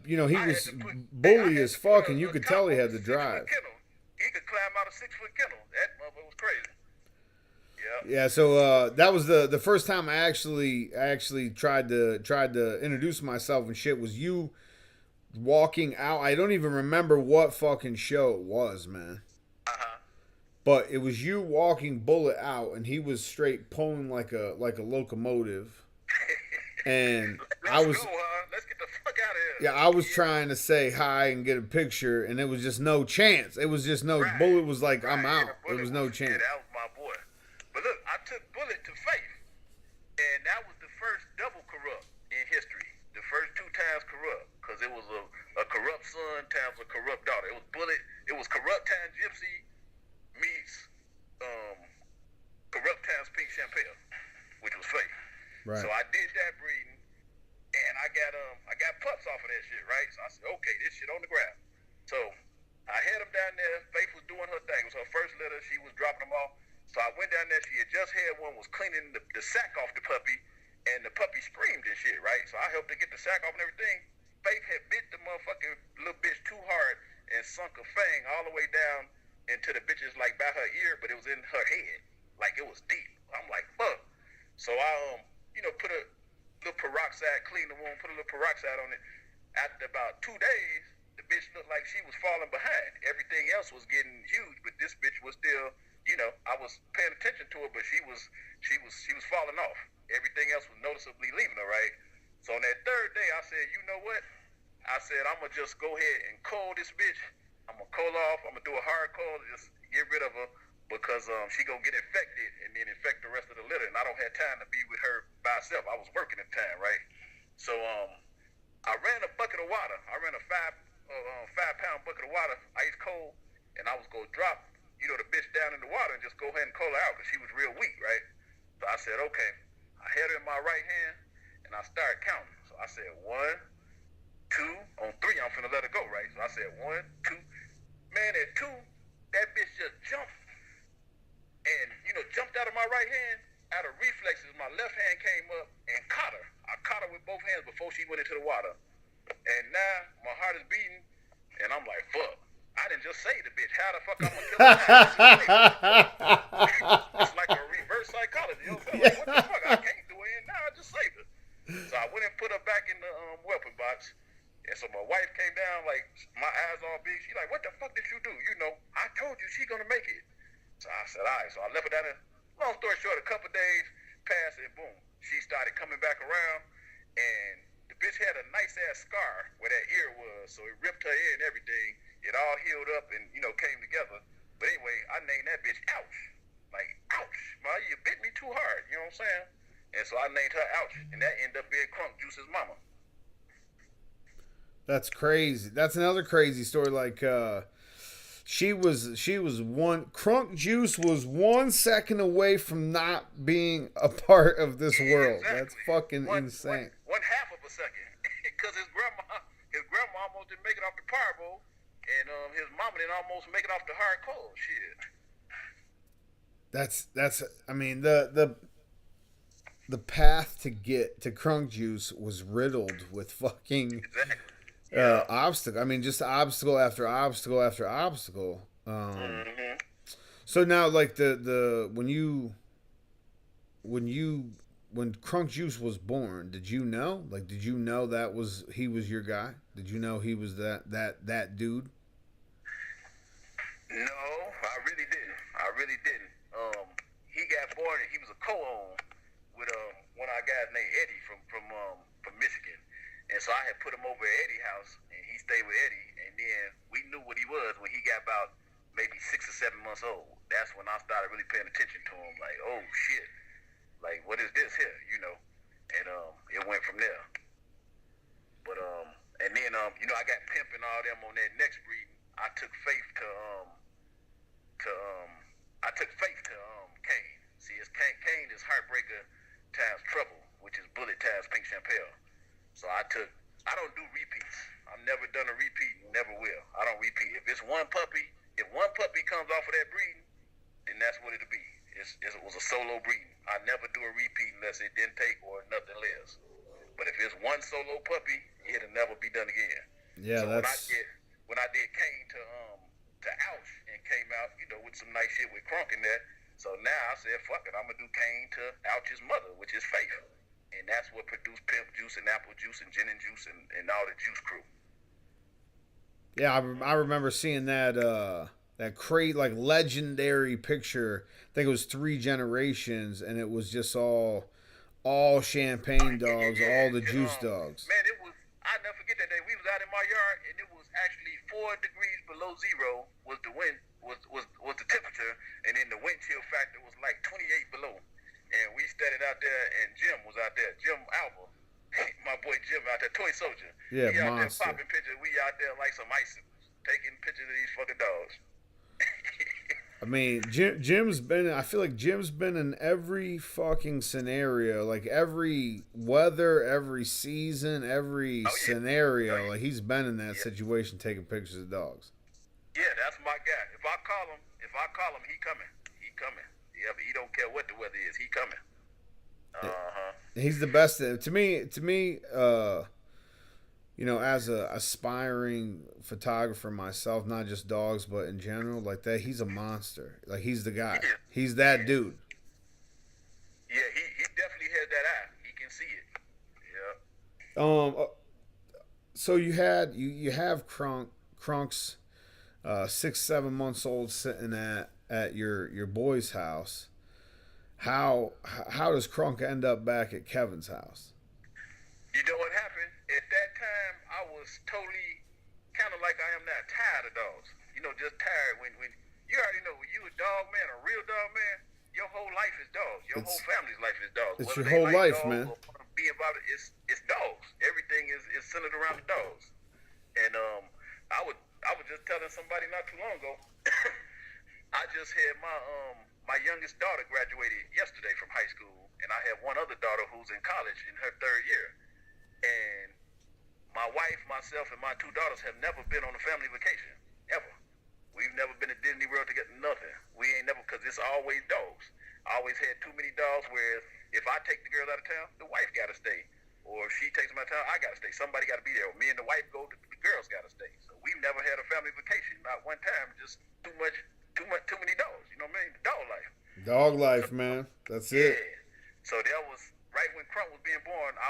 Speaker 1: you know, he was bully as fuck, and you could tell he had the drive.
Speaker 2: He could climb out a 6-foot kennel. That motherfucker was crazy.
Speaker 1: Yeah, so that was the first time I actually tried to introduce myself and shit was you walking out. I don't even remember what fucking show it was, man.
Speaker 2: Uh-huh.
Speaker 1: But it was you walking Bullet out, and he was straight pulling like a locomotive. And I
Speaker 2: Let's go,
Speaker 1: was
Speaker 2: huh? Let's get the fuck out of here.
Speaker 1: yeah, I was trying to say hi and get a picture, and it was just no chance. It was just no
Speaker 2: Right.
Speaker 1: Bullet was like I'm
Speaker 2: Right.
Speaker 1: out.
Speaker 2: Yeah,
Speaker 1: It
Speaker 2: Bullet
Speaker 1: was no
Speaker 2: yeah,
Speaker 1: chance.
Speaker 2: that was my boy. But look, I took Bullet to Faith, and that was the first double corrupt in history. The first 2 times corrupt, because it was a corrupt son times a corrupt daughter. It was Bullet. It was corrupt times Gypsy meets corrupt times Pink Champagne, which was Faith.
Speaker 1: Right.
Speaker 2: So I did that breeding, and I got pups off of that shit, right? So I said, okay, this shit on the ground. So I had them down there. Faith was doing her thing. It was her first litter. She was dropping them off. So I went down there. She had just had one, was cleaning the sack off the puppy, and the puppy screamed and shit, right? So I helped her get the sack off and everything. Faith had bit the motherfucking little bitch too hard and sunk a fang all the way down into the bitch's like by her ear, but it was in her head. Like it was deep. I'm like, fuck. So I put a little peroxide, clean the wound, put a little peroxide on it. After about 2 days, the bitch looked like she was falling behind. Everything else was getting huge, but this bitch was still, I was paying attention to her, but she was falling off. Everything else was noticeably leaving her, right? So on that 3rd day, I said, you know what? I said, I'm gonna just go ahead and cull this bitch. I'm gonna cull off. I'm gonna do a hard cull to just get rid of her, because she gonna get infected and then infect the rest of the litter, and I don't have time to be with her by herself. I was working at the time, right? So I ran a bucket of water. I ran a 5-pound bucket of water, ice cold, and I was gonna drop, the bitch down in the water and just go ahead and cull her out, because she was real weak, right? So I said, okay. I had her in my right hand, and I started counting. So I said 1, 2, on 3, I'm finna let her go, right? So I said 1, 2. Man, at 2, that bitch just jumped. And, jumped out of my right hand. Out of reflexes, my left hand came up and caught her. I caught her with both hands before she went into the water. And now my heart is beating, and I'm like, fuck. I didn't just save the bitch. How the fuck I'm gonna kill her? It's like a reverse psychology. You know what I'm saying? Like, what the fuck? I can't do it now. I just saved her. So I went and put her back in the weapon box. And so my wife came down, like, my eyes all big. She like, what the fuck did you do? I told you she gonna make it. So I said, all right. So I left her down there. Long story short, a couple days passed, and boom, she started coming back around. And the bitch had a nice-ass scar where that ear was. So it ripped her ear and everything. It all healed up and, came together. But anyway, I named that bitch Ouch. Like, ouch. Ma, you bit me too hard. You know what I'm saying? And so I named her Ouch. And that ended up being Crunk Juice's mama.
Speaker 1: That's crazy. That's another crazy story. Like, she was one. Crunk Juice was 1 second away from not being a part of this world.
Speaker 2: Exactly.
Speaker 1: That's fucking insane.
Speaker 2: One half of a second, because his grandma almost didn't make it off the Powerball, and his mama didn't almost make it off the hard cold. Shit.
Speaker 1: That's. I mean, the path to get to Crunk Juice was riddled with fucking.
Speaker 2: Exactly.
Speaker 1: Obstacle. I mean, just obstacle after obstacle after obstacle.
Speaker 2: Mm-hmm.
Speaker 1: So now, like when Crunk Juice was born, did you know? Like, did you know he was your guy? Did you know he was that dude?
Speaker 2: No, I really didn't. He got born and he was a co-own with one of our guys named Eddie from Michigan. And so I had put him over at Eddie's house, and he stayed with Eddie. And then we knew what he was when he got about maybe 6 or 7 months old. That's when I started really paying attention to him. Like, oh shit, like what is this here, And it went from there. But and then I got Pimp and all them on that next breeding. I took Faith to Kane. See, it's Kane is Heartbreaker times Trouble, which is Bullet times Pink Champagne. So I don't do repeats. I've never done a repeat, never will. I don't repeat. If one puppy comes off of that breeding, then that's what it'll be. It was a solo breeding. I never do a repeat unless it didn't take or nothing less. But if it's one solo puppy, it'll never be done again.
Speaker 1: Yeah,
Speaker 2: so
Speaker 1: that's...
Speaker 2: when I did Kane to Ouch and came out, with some nice shit with Crunk in there. So now I said, fuck it, I'm gonna do Kane to Ouch's mother, which is Faith, and that's what produced Pimp Juice and Apple Juice and Gin and Juice and all the Juice Crew.
Speaker 1: Yeah, I remember seeing that great like legendary picture. I think it was 3 generations, and it was just all champagne dogs, all the juice dogs.
Speaker 2: Man, it was. I never forget that day. We was out in my yard, and it was actually 4 degrees below zero was the wind was the temperature, and then the wind chill factor was like 28 below. And we studied out there, and Jim was out there. Jim Alba, my boy Jim out there, Toysoldier.
Speaker 1: Yeah,
Speaker 2: he out
Speaker 1: monster.
Speaker 2: there popping pictures. We out there like some icicles, taking pictures of these fucking dogs.
Speaker 1: I mean, Jim's been. I feel like Jim's been in every fucking scenario, like every weather, every season, every scenario. Like he's been in that situation, taking pictures of dogs.
Speaker 2: Yeah, that's my guy. If I call him, he coming. He coming. Yeah, but he don't care what the weather is. He coming.
Speaker 1: He's the best. To me, you know, as a aspiring photographer myself, not just dogs, but in general, like that, he's a monster. Like he's the guy. He's that dude.
Speaker 2: Yeah, he definitely has that eye. He can see it. Yeah.
Speaker 1: So you have CRUNKs, 6-7 months old, sitting at your boy's house. How does CRUNK end up back at Kevin's house?
Speaker 2: You know what happened? At that time, I was totally kind of like I am now, tired of dogs. You know, just tired. When you already know, when you a dog man, a real dog man, your whole life is dogs. Your whole family's life is dogs.
Speaker 1: It's
Speaker 2: Whether
Speaker 1: your whole life,
Speaker 2: dogs
Speaker 1: man.
Speaker 2: Or be about it, it's dogs. Everything is centered around the dogs. And I was just telling somebody not too long ago. I just had my youngest daughter graduated yesterday from high school, and I have one other daughter who's in college in her 3rd year. And my wife, myself, and my 2 daughters have never been on a family vacation, ever. We've never been to Disney World to get nothing. We ain't never, because it's always dogs. I always had too many dogs where if I take the girls out of town, the wife got to stay. Or if she takes them out of town, I got to stay. Somebody got to be there. Or me and the wife go, the girls got to stay. So we've never had a family vacation. Not one time, just too many dogs. You know what I mean? Dog life.
Speaker 1: Dog life, man. That's it.
Speaker 2: Yeah. So that was, right when Crunk was being born,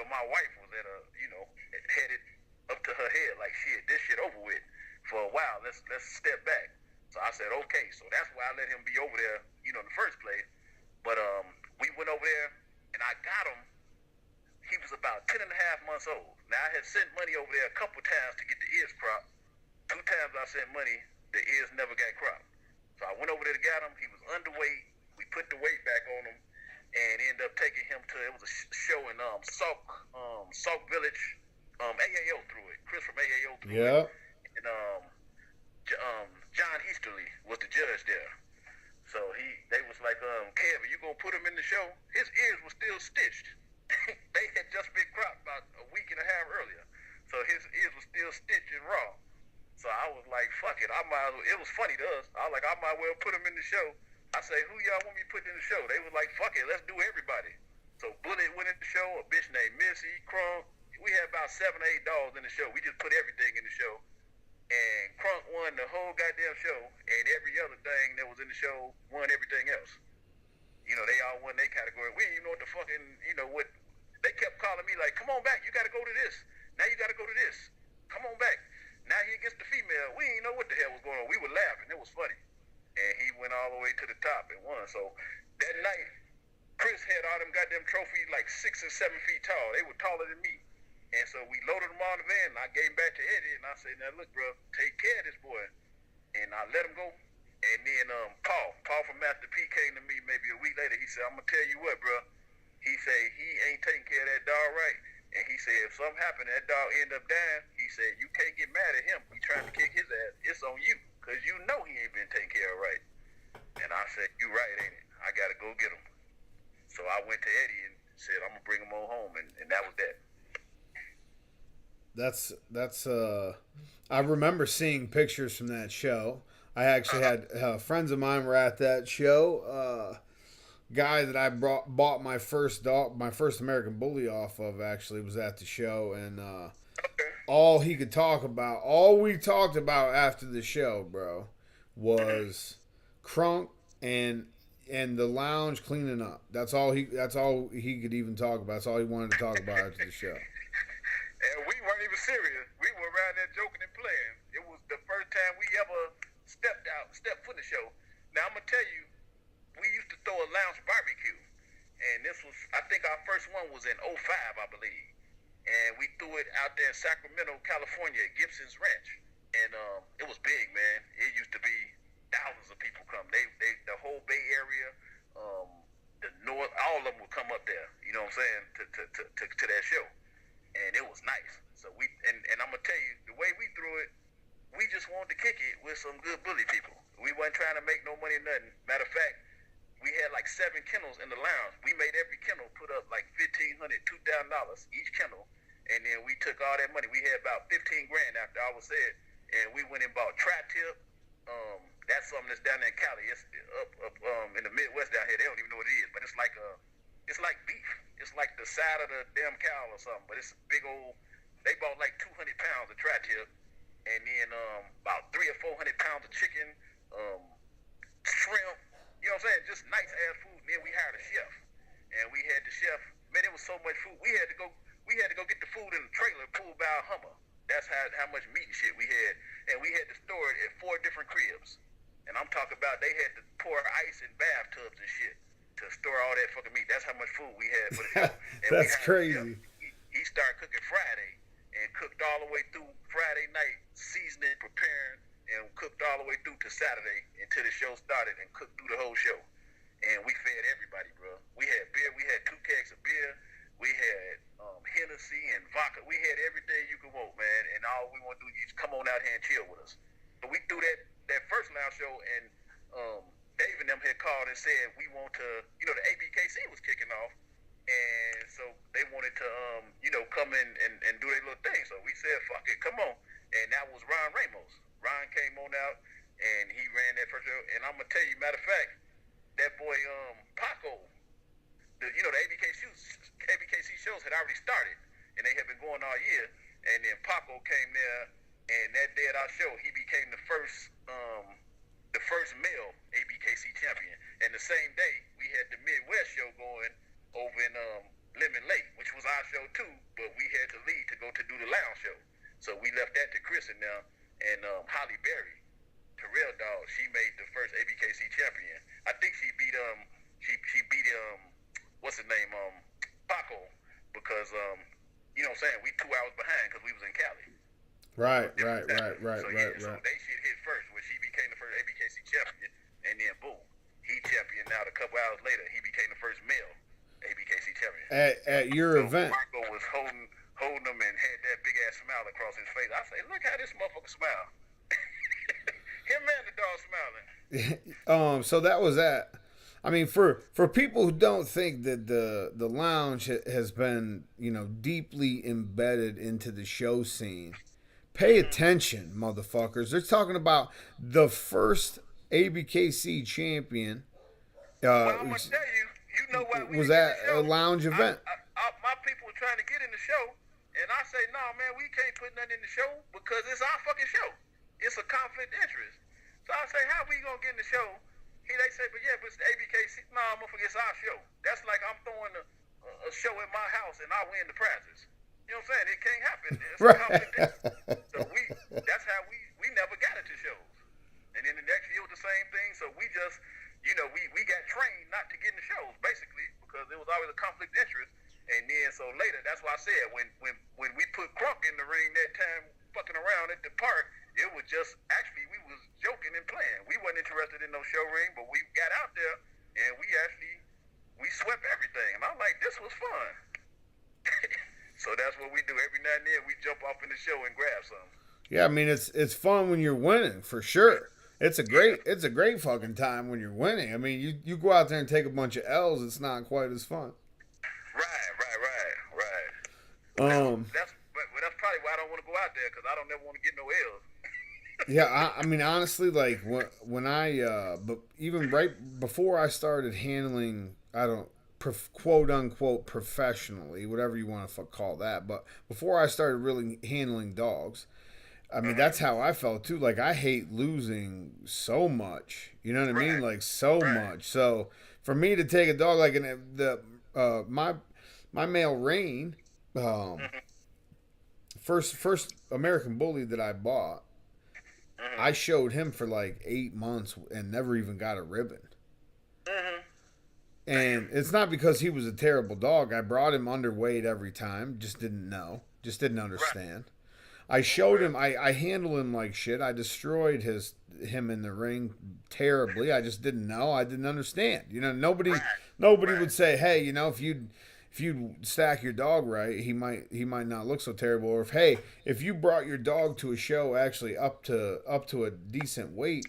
Speaker 2: my wife was at headed up to her head like, shit, this shit over with for a while. Let's step back. So I said, okay. So that's why I let him be over there, in the first place. But we went over there, and I got him. He was about 10 and a half months old. Now, I had sent money over there a couple times to get the ears cropped. 2 times I sent money, the ears never got cropped. So I went over there to get him. He was underweight. We put the weight back on him and ended up taking him to, it was a show in Sauk Village. AAO threw it. Chris from AAO threw it. And John Easterly was the judge there. So they was like, Kevin, you gonna put him in the show? His ears were still stitched. They had just been cropped about a week and a half earlier. So his ears were still stitched and raw. So I was like, fuck it. It was funny to us. I was like, I might well put him in the show. I say, who y'all want me to put in the show? They was like, fuck it, let's do everybody. So Bullet went in the show, a bitch named Missy, Crunk. We had about 7 or 8 dogs in the show. We just put everything in the show. And Crunk won the whole goddamn show, and every other thing that was in the show won everything else. They all won their category. We didn't even know what the fucking, what. They kept calling me like, come on back, you got to go to this. Now you got to go to this. Come on back. Now he against the female. We didn't know what the hell was going on. We were laughing. It was funny. And he went all the way to the top and won. So that night, Chris had all them goddamn trophies like 6 or 7 feet tall. They were taller than me. And so we loaded them on the van, and I gave him back to Eddie, and I said, now look, bro, take care of this boy. And I let him go. And then Paul from Master P came to me maybe a week later. He said, I'm going to tell you what, bro. He said, he ain't taking care of that dog right. And he said, if something happened, that dog end up dying, he said, you can't get mad at him. He trying to kick his ass. It's on you, because you know he ain't been taken care of right. And I said, you right, ain't it? I got to go get him. So I went to Eddie and said, I'm going to bring him on home. And that was that.
Speaker 1: I remember seeing pictures from that show. I actually had friends of mine were at that show. Guy that I bought my first American Bully off of actually was at the show, and all we talked about after the show, bro, was Crunk and and the lounge cleaning up. That's all he could even talk about. That's all he wanted to talk about after the show.
Speaker 2: And we weren't even serious. We were around there joking and playing. It was the first time we ever stepped foot in the show. Now, I'm going to tell you, we used to throw a lounge barbecue. And this was, I think our first one was in '05, I believe. And we threw it out there in Sacramento, California at Gibson's Ranch. And it was big, man. It used to be thousands of people come. The whole Bay Area, the North, all of them would come up there, you know what I'm saying, to that show. And it was nice. So and I'm gonna tell you, the way we threw it, we just wanted to kick it with some good bully people. We wasn't trying to make no money or nothing. Matter of fact, we had like 7 kennels in the lounge. We made every kennel put up like $1,500, $2,000 each kennel, and then we took all that money. We had about $15 grand after all was said, and we went and bought tri-tip. That's something that's down there in Cali. It's up in the Midwest down here. They don't even know what it is, but it's like beef. It's like the side of the damn cow or something. But it's a big old. They bought like 200 pounds of tri-tip, and then about 300 or 400 pounds of chicken, shrimp. You know what I'm saying? Just nice ass food. And then we hired a chef, and we had the chef. Man, it was so much food. We had to go get the food in the trailer pulled by a Hummer. That's how much meat and shit we had, and we had to store it at 4 different cribs. And I'm talking about they had to pour ice in bathtubs and shit to store all that fucking meat. That's how much food we had for the show. And
Speaker 1: That's crazy.
Speaker 2: He started cooking Friday and cooked all the way through Friday night, seasoning, preparing, and cooked all the way through to Saturday until the show started and cooked through the whole show. And we fed everybody, bro. We had beer. We had 2 kegs of beer. We had Hennessy and vodka. We had everything you could want, man. And all we want to do is come on out here and chill with us. But we threw that first lounge show, and Dave and them had called and said we want to, the ABKC was kicking off, and so they wanted to, come in and do their little thing. So we said, fuck it, come on. And that was Ron Ramos. Ron came on out, and he ran that first show. And I'm going to tell you, matter of fact, that boy Paco, the ABKC shows had already started, and they had been going all year. And then Paco came there, and that day at our show, he became the first male ABKC champion. And the same day, we had the Midwest show going over in Lemon Lake, which was our show too, but we had to leave to go to do the lounge show. So we left that to Chris and them, and Holly Berry, Terrell Dog, she made the first ABKC champion. I think she beat what's his name, Paco, because you know what I'm saying, we 2 hours behind because we was in Cali.
Speaker 1: Right.
Speaker 2: So they shit hit first when she became the first ABKC champion, and then boom, he championed out a couple hours later. He became the first male ABKC champion.
Speaker 1: At your event,
Speaker 2: Marco was holding him and had that big ass smile across his face. I say, look how this motherfucker smile. Him and the dog smiling.
Speaker 1: So that was that. I mean, for people who don't think that the lounge has been, deeply embedded into the show scene, pay attention, motherfuckers. They're talking about the first ABKC champion.
Speaker 2: Well, I'm gonna tell you, what
Speaker 1: was at a lounge event.
Speaker 2: My people were trying to get in the show, and I say, no, man, we can't put nothing in the show because it's our fucking show. It's a conflict of interest. So I say, how we gonna get in the show? They say, but yeah, but it's the ABKC. No, motherfucker, it's our show. That's like I'm throwing a show at my house and I win the prizes. You know what I'm saying? It can't happen. It's a conflict of interest. So that's how we never got into shows. And then the next year was the same thing. So we just, we got trained not to get in the shows, basically, because there was always a conflict of interest. And then so later, that's why I said when we put Crunk in the ring that time, fucking around at the park, it was just actually we was joking and playing. We wasn't interested in no show ring, but we got out there and we swept everything. And I'm like, this was fun. So that's what we do every now and then. We jump off in the show and grab something.
Speaker 1: Yeah, I mean it's fun when you're winning for sure. It's a great fucking time when you're winning. I mean you go out there and take a bunch of L's, it's not quite as fun.
Speaker 2: Right. That's probably why I don't want to go out there, because I don't never want to get no L's.
Speaker 1: Yeah, I mean honestly, like when I but even right before I started handling, quote unquote professionally, whatever you want to call that, but before I started really handling dogs, I mean, that's how I felt too. Like, I hate losing so much. You know what I mean?
Speaker 2: Right.
Speaker 1: Like, so
Speaker 2: Right.
Speaker 1: much. So for me to take a dog like my male Rain, um,
Speaker 2: Mhm.
Speaker 1: first American Bully that I bought,
Speaker 2: Mhm.
Speaker 1: I showed him for like 8 months and never even got a ribbon.
Speaker 2: Mhm.
Speaker 1: And it's not because he was a terrible dog. I brought him underweight every time. Just didn't know. Just didn't
Speaker 2: Right.
Speaker 1: understand. I showed
Speaker 2: Okay.
Speaker 1: him. I handled him like shit. I destroyed him in the ring terribly. I just didn't know. I didn't understand. You know,
Speaker 2: Right.
Speaker 1: nobody
Speaker 2: Right.
Speaker 1: would say, hey, you know, if you stack your dog right, he might not look so terrible. Or if you brought your dog to a show actually up to a decent weight,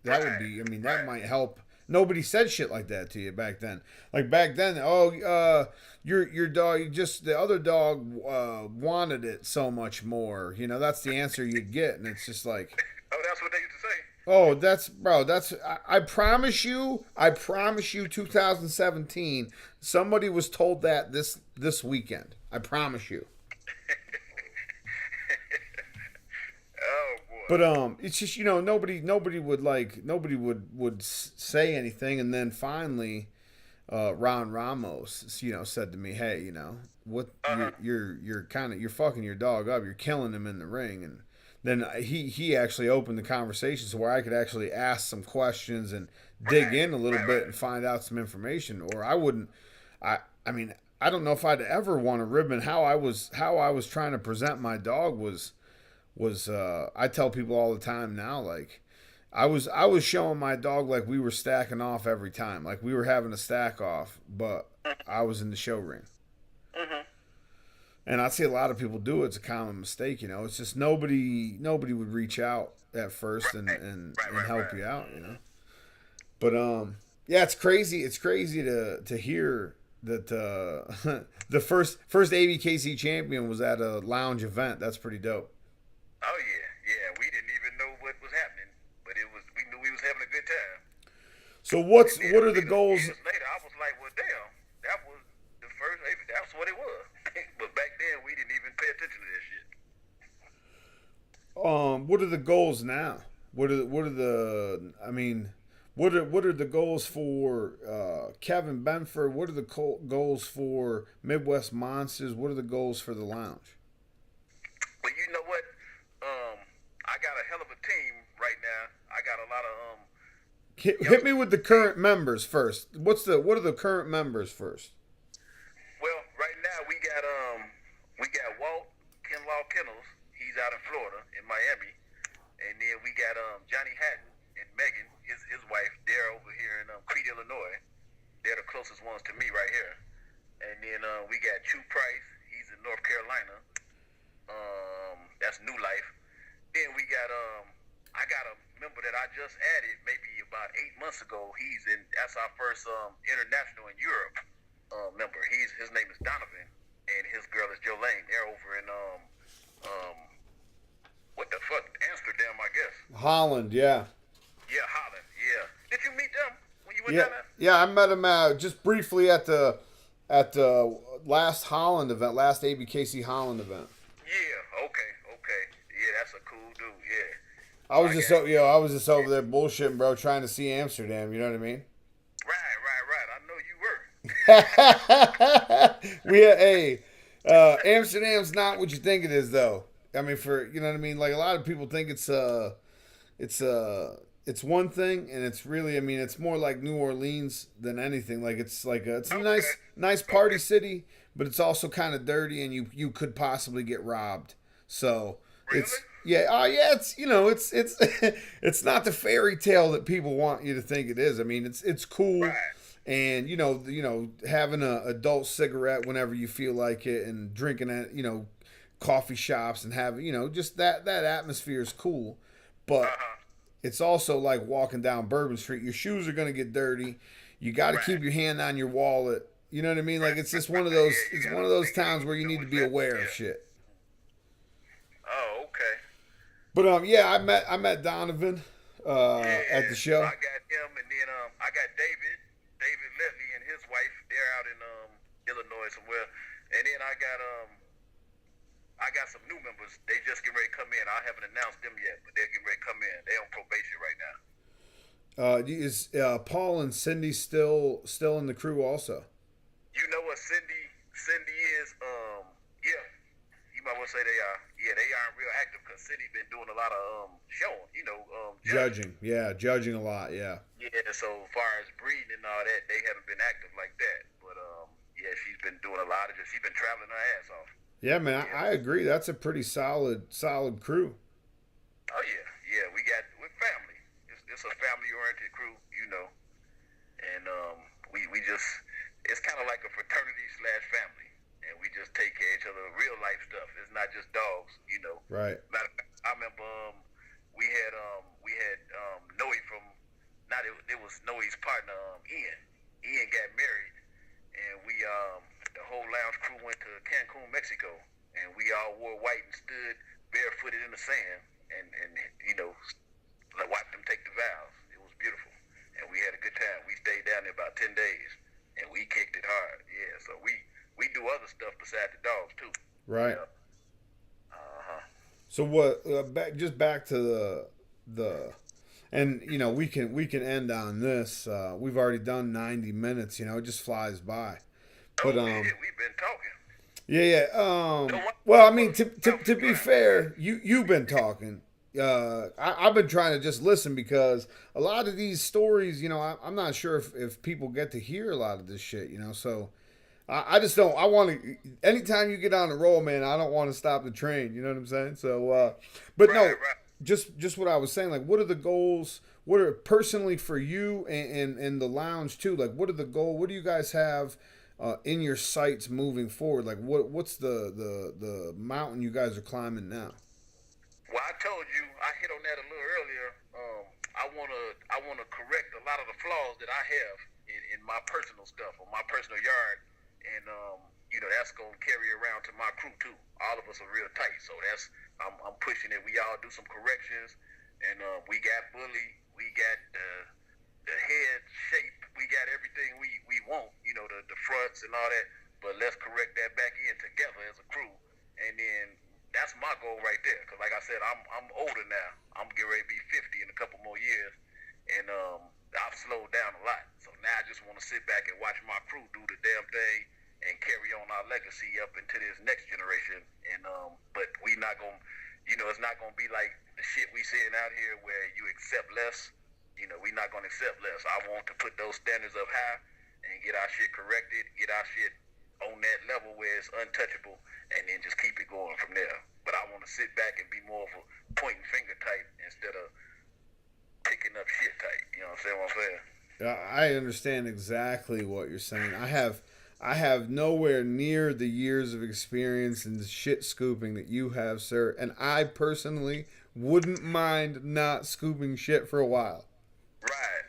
Speaker 1: that would
Speaker 2: Right.
Speaker 1: be. I mean, that
Speaker 2: Right.
Speaker 1: might help. Nobody said shit like that to you back then. Like back then, your dog, just the other dog wanted it so much more. You know, that's the answer you'd get, and it's just like,
Speaker 2: Oh, that's what they used to say.
Speaker 1: oh, that's bro. I promise you. I promise you. 2017. Somebody was told that this weekend. I promise you.
Speaker 2: Oh boy.
Speaker 1: But it's just nobody would say anything, and then finally, Ron Ramos, said to me, "Hey, what
Speaker 2: Uh huh.
Speaker 1: you're fucking your dog up. You're killing him in the ring." And then he actually opened the conversation so where I could actually ask some questions and dig
Speaker 2: Right.
Speaker 1: in a little
Speaker 2: Right.
Speaker 1: bit
Speaker 2: Right.
Speaker 1: and find out some information, or I wouldn't. I mean, I don't know if I'd ever want a ribbon. How I was trying to present my dog was I tell people all the time now, like I was showing my dog like we were stacking off every time, like we were having a stack off, but I was in the show ring.
Speaker 2: Mhm.
Speaker 1: And I see a lot of people do it. It's a common mistake, it's just nobody would reach out at first and
Speaker 2: Right.
Speaker 1: and,
Speaker 2: Right.
Speaker 1: and
Speaker 2: Right.
Speaker 1: help
Speaker 2: Right.
Speaker 1: you out. But yeah, it's crazy to hear that the first ABKC champion was at a lounge event. That's pretty dope.
Speaker 2: Oh yeah. Yeah. We didn't even know what was happening, but it was. We knew we was having a good time.
Speaker 1: So
Speaker 2: And then
Speaker 1: what are the
Speaker 2: later,
Speaker 1: goals?
Speaker 2: years later, I was like, well, damn, that was the first. That's what it was. But back then, we didn't even pay attention to this shit.
Speaker 1: What are the goals now? I mean, what are the goals for Kevin Benford? What are the goals for Midwest Monsters? What are the goals for the lounge?
Speaker 2: But you know what? Um, I got a hell of a team right now. I got a lot of
Speaker 1: Hit me
Speaker 2: youngsters
Speaker 1: with
Speaker 2: on
Speaker 1: the
Speaker 2: the team.
Speaker 1: current members first. What are the current members first?
Speaker 2: Well, right now we got Walt Kinlaw Kennels. He's out in Florida, in Miami, and then we got Johnny Hatton and Megan, his wife. They're over here in Crete, Illinois. They're the closest ones to me right here. And then we got Chew Price. He's in North Carolina. That's New Life. Then we got I got a member that I just added maybe about 8 months ago. That's our first international in Europe member. His name is Donovan, and his girl is Jolene. They're over in um what the fuck, Amsterdam, I guess.
Speaker 1: Holland, yeah.
Speaker 2: Yeah, Holland. Yeah. Did you meet them when you went
Speaker 1: Yeah,
Speaker 2: down there?
Speaker 1: yeah. I met him just briefly at the last Holland event, last ABKC Holland event.
Speaker 2: Yeah. Okay. Okay. Yeah, that's a cool dude. Yeah.
Speaker 1: I
Speaker 2: So
Speaker 1: was
Speaker 2: I
Speaker 1: just
Speaker 2: got
Speaker 1: I was just over there bullshitting, bro, trying to see Amsterdam. You know what I mean?
Speaker 2: right, right, right. I know you were.
Speaker 1: Hey, Amsterdam's not what you think it is, though. I mean, you know what I mean. Like a lot of people think it's it's one thing, and it's really, I mean, it's more like New Orleans than anything. Like it's a
Speaker 2: Okay.
Speaker 1: nice party
Speaker 2: Okay.
Speaker 1: city, but it's also kind of dirty, and you could possibly get robbed. So
Speaker 2: Really?
Speaker 1: yeah, oh yeah, it's it's not the fairy tale that people want you to think it is. I mean, it's cool,
Speaker 2: Right.
Speaker 1: and having a adult cigarette whenever you feel like it, and drinking at coffee shops, and having just that atmosphere is cool,
Speaker 2: Uh
Speaker 1: but
Speaker 2: huh.
Speaker 1: it's also like walking down Bourbon Street. Your shoes are gonna get dirty. You got to
Speaker 2: Right.
Speaker 1: keep your hand on your wallet. You know what I mean? Like
Speaker 2: Right.
Speaker 1: it's just one of
Speaker 2: Right.
Speaker 1: those.
Speaker 2: Yeah, you
Speaker 1: It's one
Speaker 2: gotta
Speaker 1: of those
Speaker 2: make sure
Speaker 1: times where you
Speaker 2: you know
Speaker 1: need to
Speaker 2: what's
Speaker 1: be
Speaker 2: happening.
Speaker 1: aware of
Speaker 2: Yeah.
Speaker 1: shit.
Speaker 2: Oh, okay.
Speaker 1: But yeah, I met Donovan at
Speaker 2: Yeah.
Speaker 1: the
Speaker 2: So
Speaker 1: show.
Speaker 2: I got him, and then I got David Letley, and his wife. They're out in Illinois somewhere. And then I I got some new members. They just getting ready to come in. I haven't announced them yet, but they're getting ready to come in. They're on probation right now.
Speaker 1: Is Paul and Cindy still in the crew also?
Speaker 2: You know what Cindy is? Yeah, you might want to say they are. Yeah, they aren't real active because Cindy been doing a lot of showing.
Speaker 1: Judging. Yeah, judging a lot. Yeah.
Speaker 2: Yeah. So as far as breeding and all that, they haven't been active like that. But yeah, she's been doing a lot of. She's been traveling her ass off.
Speaker 1: Yeah, man, I agree. That's a pretty solid crew.
Speaker 2: Oh yeah, yeah. We're family. It's a family oriented crew, and we just it's kind of like a fraternity / family, and we just take care of each other. Real life stuff. It's not just dogs.
Speaker 1: Right.
Speaker 2: Matter of fact, I remember we had Noe from it was Noe's partner Ian. Ian got married, and we the whole lounge crew went to Cancun, Mexico, and we all wore white and stood barefooted in the sand, and watched them take the vows. It was beautiful, and we had a good time. We stayed down there about 10 days, and we kicked it hard. Yeah, so we do other stuff besides the dogs too.
Speaker 1: Right.
Speaker 2: Yeah.
Speaker 1: So what? Back to the and we can end on this. We've already done 90 minutes. It just flies by. But
Speaker 2: we've been talking.
Speaker 1: Yeah. Well, I mean, to be fair, you've been talking. I've been trying to just listen because a lot of these stories, I'm not sure if people get to hear a lot of this shit. So I just don't. I want to. Anytime you get on the roll, man, I don't want to stop the train. You know what I'm saying? So, but right, no, right. Just what I was saying. Like, what are the goals? What are personally for you and the lounge too? Like, what are the goal? What do you guys have? In your sights moving forward, like what's the mountain you guys are climbing now?
Speaker 2: Well, I told you, I hit on that a little earlier. I wanna correct a lot of the flaws that I have in my personal stuff or my personal yard, and that's gonna carry around to my crew too. All of us are real tight, so I'm pushing it. We all do some corrections, and we got Bully, we got the head shape, we got everything we want, the fronts and all that, but let's correct that back in together as a crew, and then that's my goal right there, because like I said, I'm older now. I'm getting ready to be 50 in a couple more years, and I've slowed down a lot, so now I just want to sit back and watch my crew do the damn thing and carry on our legacy up into this next generation, and but we not gonna, it's not gonna be like the shit we seeing out here where you accept less. We're not going to accept less. I want to put those standards up high and get our shit corrected, get our shit on that level where it's untouchable, and then just keep it going from there. But I want to sit back and be more of a pointing finger type instead of picking up shit type. You know what I'm saying?
Speaker 1: I understand exactly what you're saying. I have nowhere near the years of experience in the shit scooping that you have, sir. And I personally wouldn't mind not scooping shit for a while.
Speaker 2: Right.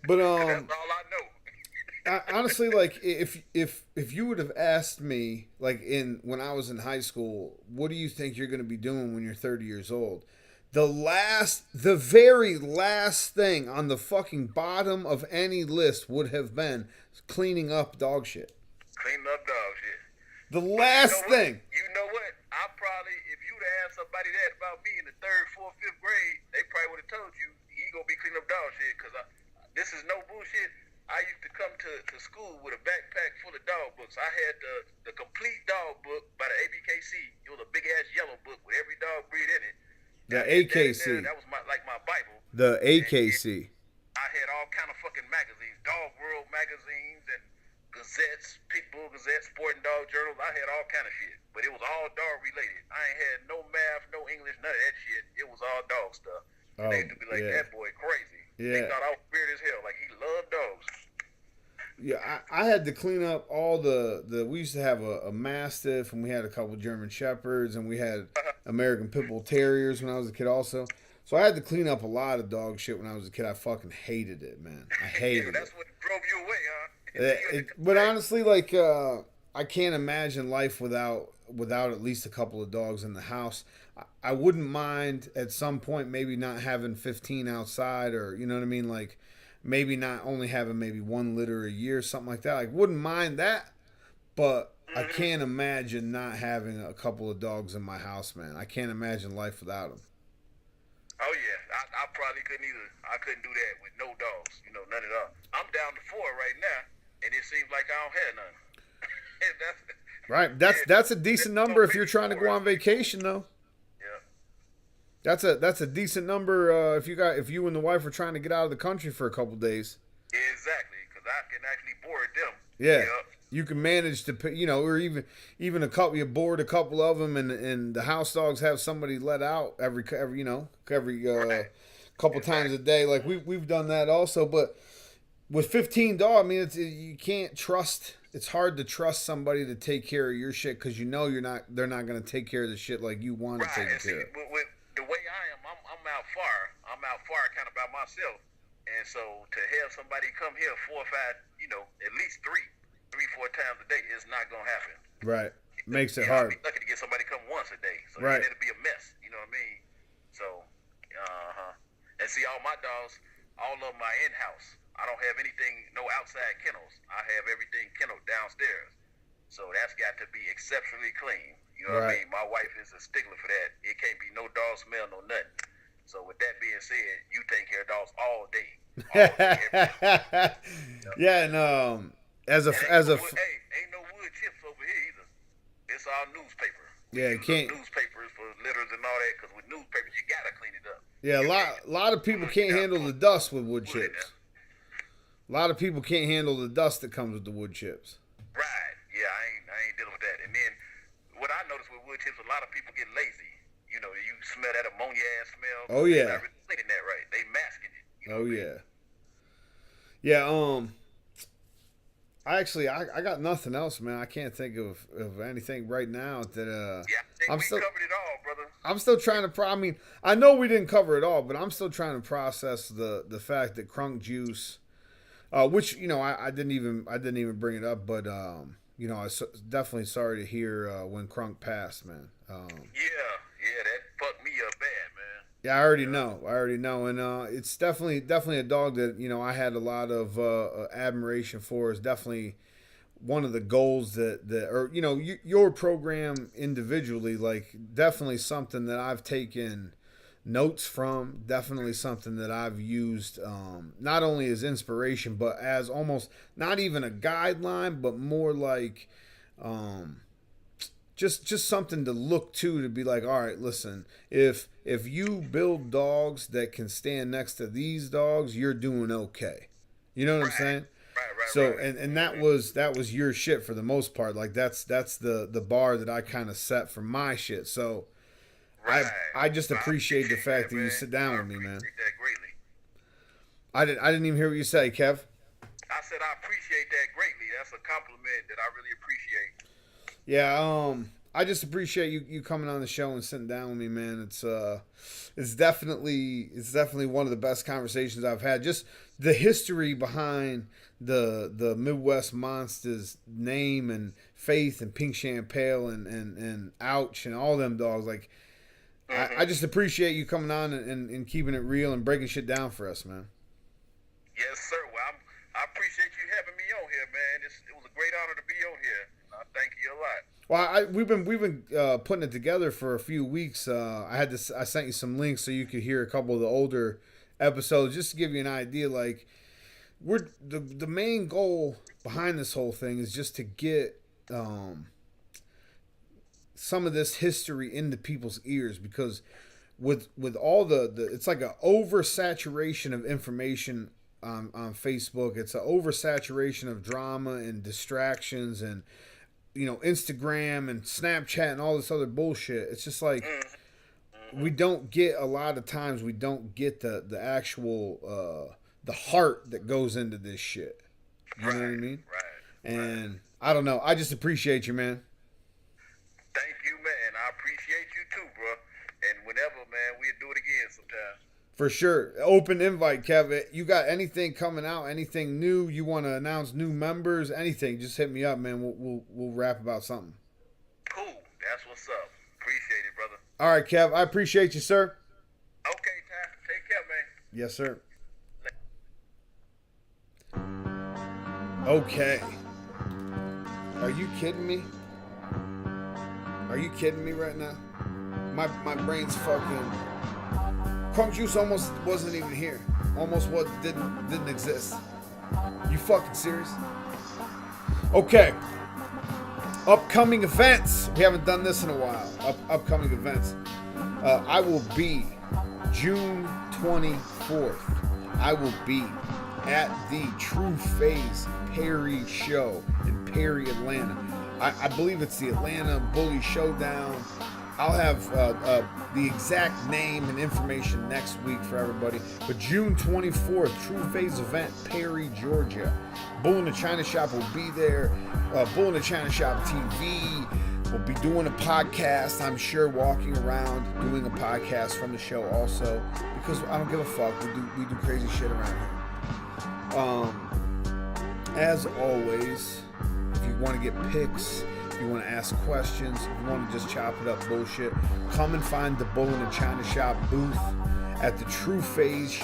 Speaker 1: But
Speaker 2: that's all I know.
Speaker 1: Honestly, like if you would have asked me, like when I was in high school, what do you think you're going to be doing when you're 30 years old? The very last thing on the fucking bottom of any list would have been cleaning up dog shit.
Speaker 2: Cleaning up dog shit.
Speaker 1: The last thing.
Speaker 2: You know what? I probably, if you'd asked somebody that about me in the 3rd, 4th, 5th grade, they probably would have told you he gonna be cleaning up dog shit. Because this is no bullshit. I used to come to school with a backpack full of dog books. I had the complete dog book by the ABKC. It was a big ass yellow book with every dog breed in it.
Speaker 1: The AKC.
Speaker 2: That was my Bible.
Speaker 1: The AKC.
Speaker 2: I had all kind of fucking magazines, Dog World magazines and gazettes, Pitbull Gazette, Sporting Dog Journals. I had all kind of shit, but it was all dog related. I ain't had no math, no English, none of that shit. It was all dog stuff. And they used to be like, that boy crazy.
Speaker 1: Yeah.
Speaker 2: They thought I was weird as hell. Like, he loved dogs.
Speaker 1: Yeah, I had to clean up all the we used to have a Mastiff, and we had a couple German Shepherds, and we had American Pit Bull Terriers when I was a kid also. So I had to clean up a lot of dog shit when I was a kid. I fucking hated it, man. I hated
Speaker 2: That's
Speaker 1: it.
Speaker 2: what drove you away, huh?
Speaker 1: But honestly, like, I can't imagine life without at least a couple of dogs in the house. I wouldn't mind at some point maybe not having 15 outside, or, you know what I mean? Like, maybe not only having maybe one litter a year, something like that. Like, wouldn't mind that. But I can't imagine not having a couple of dogs in my house, man. I can't imagine life without them.
Speaker 2: Oh yeah, I probably couldn't either. I couldn't do that with no dogs, none at all. I'm down to 4 right now, and it seems like I don't have none.
Speaker 1: Right, that's a decent number if you're trying to go on vacation, though.
Speaker 2: Yeah.
Speaker 1: That's a decent number if you and the wife are trying to get out of the country for a couple days.
Speaker 2: Exactly, because I can actually board them.
Speaker 1: Yeah. You can manage to, or even a couple. You board a couple of them, and the house dogs have somebody let out every couple times a day. Like we've done that also. But with 15 dogs, I mean, you can't trust. It's hard to trust somebody to take care of your shit because they're not going to take care of the shit like you want to take care of.
Speaker 2: With the way I am, I'm out far. I'm out far, kind of by myself, and so to have somebody come here 4 or 5, at least 3, 4 times a day is not gonna happen.
Speaker 1: Right. Makes it hard.
Speaker 2: I'd be lucky to get somebody come once a day. So
Speaker 1: right.
Speaker 2: It'll be a mess. You know what I mean? So, and see, all my dogs, all of them are in-house. I don't have anything, no outside kennels. I have everything kenneled downstairs. So that's got to be exceptionally clean. You know what I mean? My wife is a stickler for that. It can't be no dog smell, no nothing. So with that being said, you take care of dogs all day. All day, every day.
Speaker 1: Yeah, and As a
Speaker 2: ain't no wood chips over here either. It's all newspaper.
Speaker 1: Yeah, you can't
Speaker 2: newspapers for litters and all that. Because with newspapers, you gotta clean it up.
Speaker 1: Yeah, a lot of people can't handle the dust with wood chips. A lot of people can't handle the dust that comes with the wood chips.
Speaker 2: Right. Yeah, I ain't dealing with that. And then what I noticed with wood chips, a lot of people get lazy. You smell that ammonia ass smell.
Speaker 1: Oh yeah.
Speaker 2: They're not really cleaning that right. They masking it.
Speaker 1: Oh yeah. Yeah. I got nothing else, man. I can't think of anything right now that
Speaker 2: I think we covered it all, brother.
Speaker 1: I'm still trying to I mean, I know we didn't cover it all, but I'm still trying to process the fact that Crunk Juice, which I didn't even bring it up, but I was definitely sorry to hear when Crunk passed, man.
Speaker 2: Yeah, that fucked me up bad, man.
Speaker 1: Yeah, I already know, and it's definitely a dog that I had a lot of admiration for. Is definitely one of the goals or your program individually, like definitely something that I've taken notes from. Definitely something that I've used not only as inspiration, but as almost not even a guideline, but more like just something to look to be like, all right, listen, if you build dogs that can stand next to these dogs, you're doing okay. You know what I'm saying?
Speaker 2: Right.
Speaker 1: So and that was your shit for the most part. Like that's the bar that I kind of set for my shit. So I just appreciate the fact that you sit down with me, man.
Speaker 2: That greatly.
Speaker 1: I didn't even hear what you say, Kev.
Speaker 2: I said I appreciate that greatly. That's a compliment that I really appreciate.
Speaker 1: Yeah, I just appreciate you coming on the show and sitting down with me, man. It's definitely one of the best conversations I've had. Just the history behind the Midwest Monstas name and Faith and Pink Champagne and Ouch and all them dogs. Like, I just appreciate you coming on and keeping it real and breaking shit down for us, man.
Speaker 2: Yes, sir. Well, I appreciate you having me on here, man. It was a great honor to be on here. I thank you a lot.
Speaker 1: Well, we've been putting it together for a few weeks. I sent you some links so you could hear a couple of the older episodes, just to give you an idea. Like, the main goal behind this whole thing is just to get some of this history into people's ears, because with all the it's like an oversaturation of information on Facebook. It's an oversaturation of drama and distractions and Instagram and Snapchat and all this other bullshit. It's just like we don't get a lot of times. We don't get the actual the heart that goes into this shit. You know what I mean?
Speaker 2: Right.
Speaker 1: And I don't know. I just appreciate you, man.
Speaker 2: Thank you, man. I appreciate you too, bro. And whenever, man, we'll do it again sometime.
Speaker 1: For sure. Open invite, Kevin. You got anything coming out? Anything new? You want to announce new members? Anything? Just hit me up, man. We'll rap about something.
Speaker 2: Cool. That's what's up. Appreciate it, brother.
Speaker 1: All right, Kev. I appreciate you, sir.
Speaker 2: Okay, Ty. Take care, man.
Speaker 1: Yes, sir. Okay. Are you kidding me? Are you kidding me right now? My brain's fucking... Crunk Juice almost wasn't even here. Almost didn't exist. You fucking serious? Okay. Upcoming events. We haven't done this in a while. Upcoming events. I will be June 24th. I will be at the True Phase Perry show in Perry, Atlanta. I believe it's the Atlanta Bully Showdown. I'll have the exact name and information next week for everybody. But June 24th, True Phase event, Perry, Georgia. Bull-NA-ChinaShop will be there. Bull-NA-ChinaShop TV. We'll be doing a podcast, I'm sure, walking around, doing a podcast from the show also. Because I don't give a fuck. We do crazy shit around here. As always, if you want to get pics, if you want to ask questions, if you want to just chop it up bullshit, come and find the Bull-NA-ChinaShop booth at the True Phase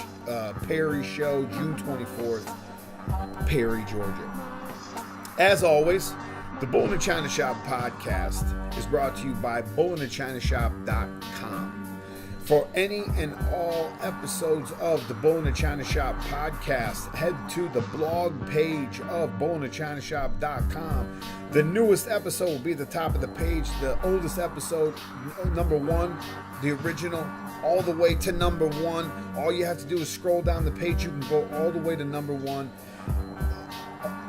Speaker 1: Perry show, June 24th, Perry, Georgia. As always, the Bull-NA-ChinaShop podcast is brought to you by Bull-NA-ChinaShop.com. For any and all episodes of the Bull-NA-ChinaShop podcast, head to the blog page of Bull-NA-ChinaShop.com. The newest episode will be at the top of the page. The oldest episode, number 1, the original, all the way to number 1. All you have to do is scroll down the page. You can go all the way to number 1.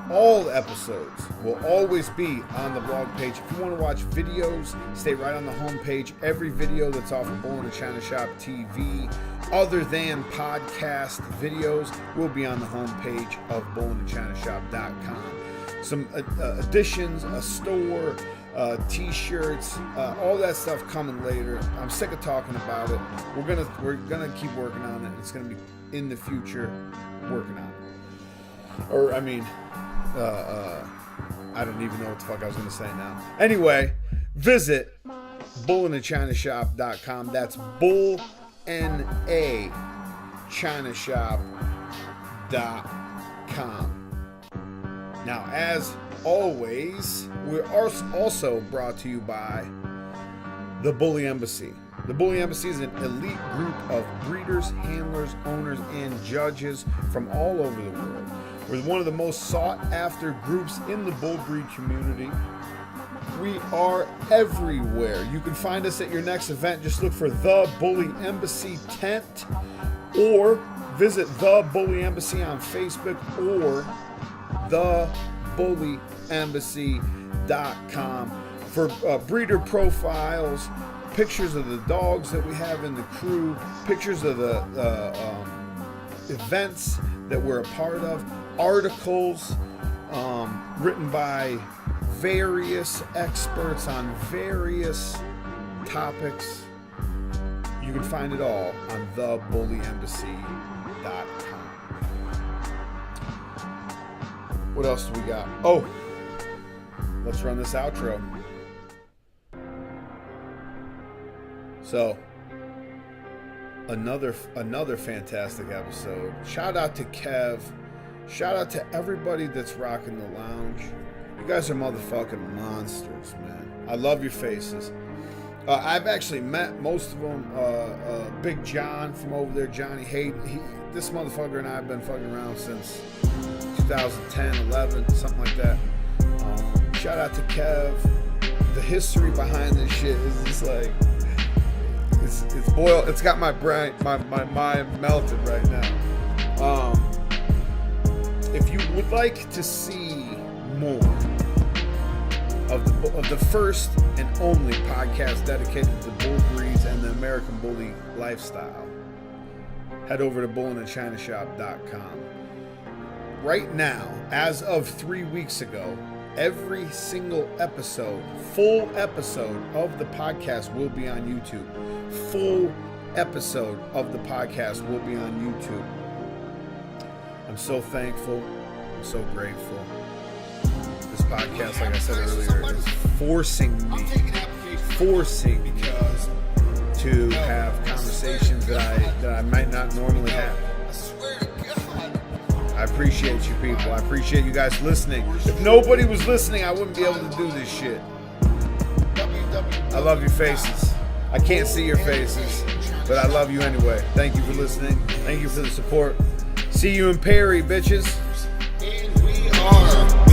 Speaker 1: All episodes will always be on the blog page. If you want to watch videos, stay right on the home page. Every video that's off of Bull-NA-ChinaShop TV, other than podcast videos, will be on the home page of BullNA-ChinaShop.com. Some additions, a store, t-shirts, all that stuff coming later. I'm sick of talking about it. We're gonna keep working on it. It's gonna be in the future working on it. Or I mean, I don't even know what the fuck I was gonna say now. Anyway, visit BullNA-ChinaShop.com. That's Bull-NA-ChinaShop.com. Now, as always, we're also brought to you by the Bully Embassy. The Bully Embassy is an elite group of breeders, handlers, owners, and judges from all over the world. We're one of the most sought-after groups in the bull breed community. We are everywhere. You can find us at your next event. Just look for The Bully Embassy Tent, or visit The Bully Embassy on Facebook, or thebullyembassy.com for breeder profiles, pictures of the dogs that we have in the crew, pictures of the events that we're a part of, articles written by various experts on various topics. You can find it all on thebullyembassy.com. What else do we got? Oh, let's run this outro. So, another fantastic episode. Shout out to Kev. Shout out to everybody that's rocking the lounge. You guys are motherfucking monsters, man. I love your faces. I've actually met most of them. Big John from over there, Johnny Hayden. This motherfucker and I have been fucking around since 2010, 11, something like that. Shout out to Kev. The history behind this shit is just like, it's boiled. It's got my brain, my mind melted right now. If you would like to see more of the first and only podcast dedicated to bull breeds and the American bully lifestyle, head over to BullNA-ChinaShop.com. Right now, as of 3 weeks ago, every single episode, full episode of the podcast will be on YouTube. Full episode of the podcast will be on YouTube. I'm so thankful. I'm so grateful. This podcast, like I said earlier, is forcing me to have conversations that I might not normally have. I appreciate you people. I appreciate you guys listening. If nobody was listening, I wouldn't be able to do this shit. I love your faces. I can't see your faces, but I love you anyway. Thank you for listening. Thank you for the support. See you in Perry, bitches.
Speaker 3: And we are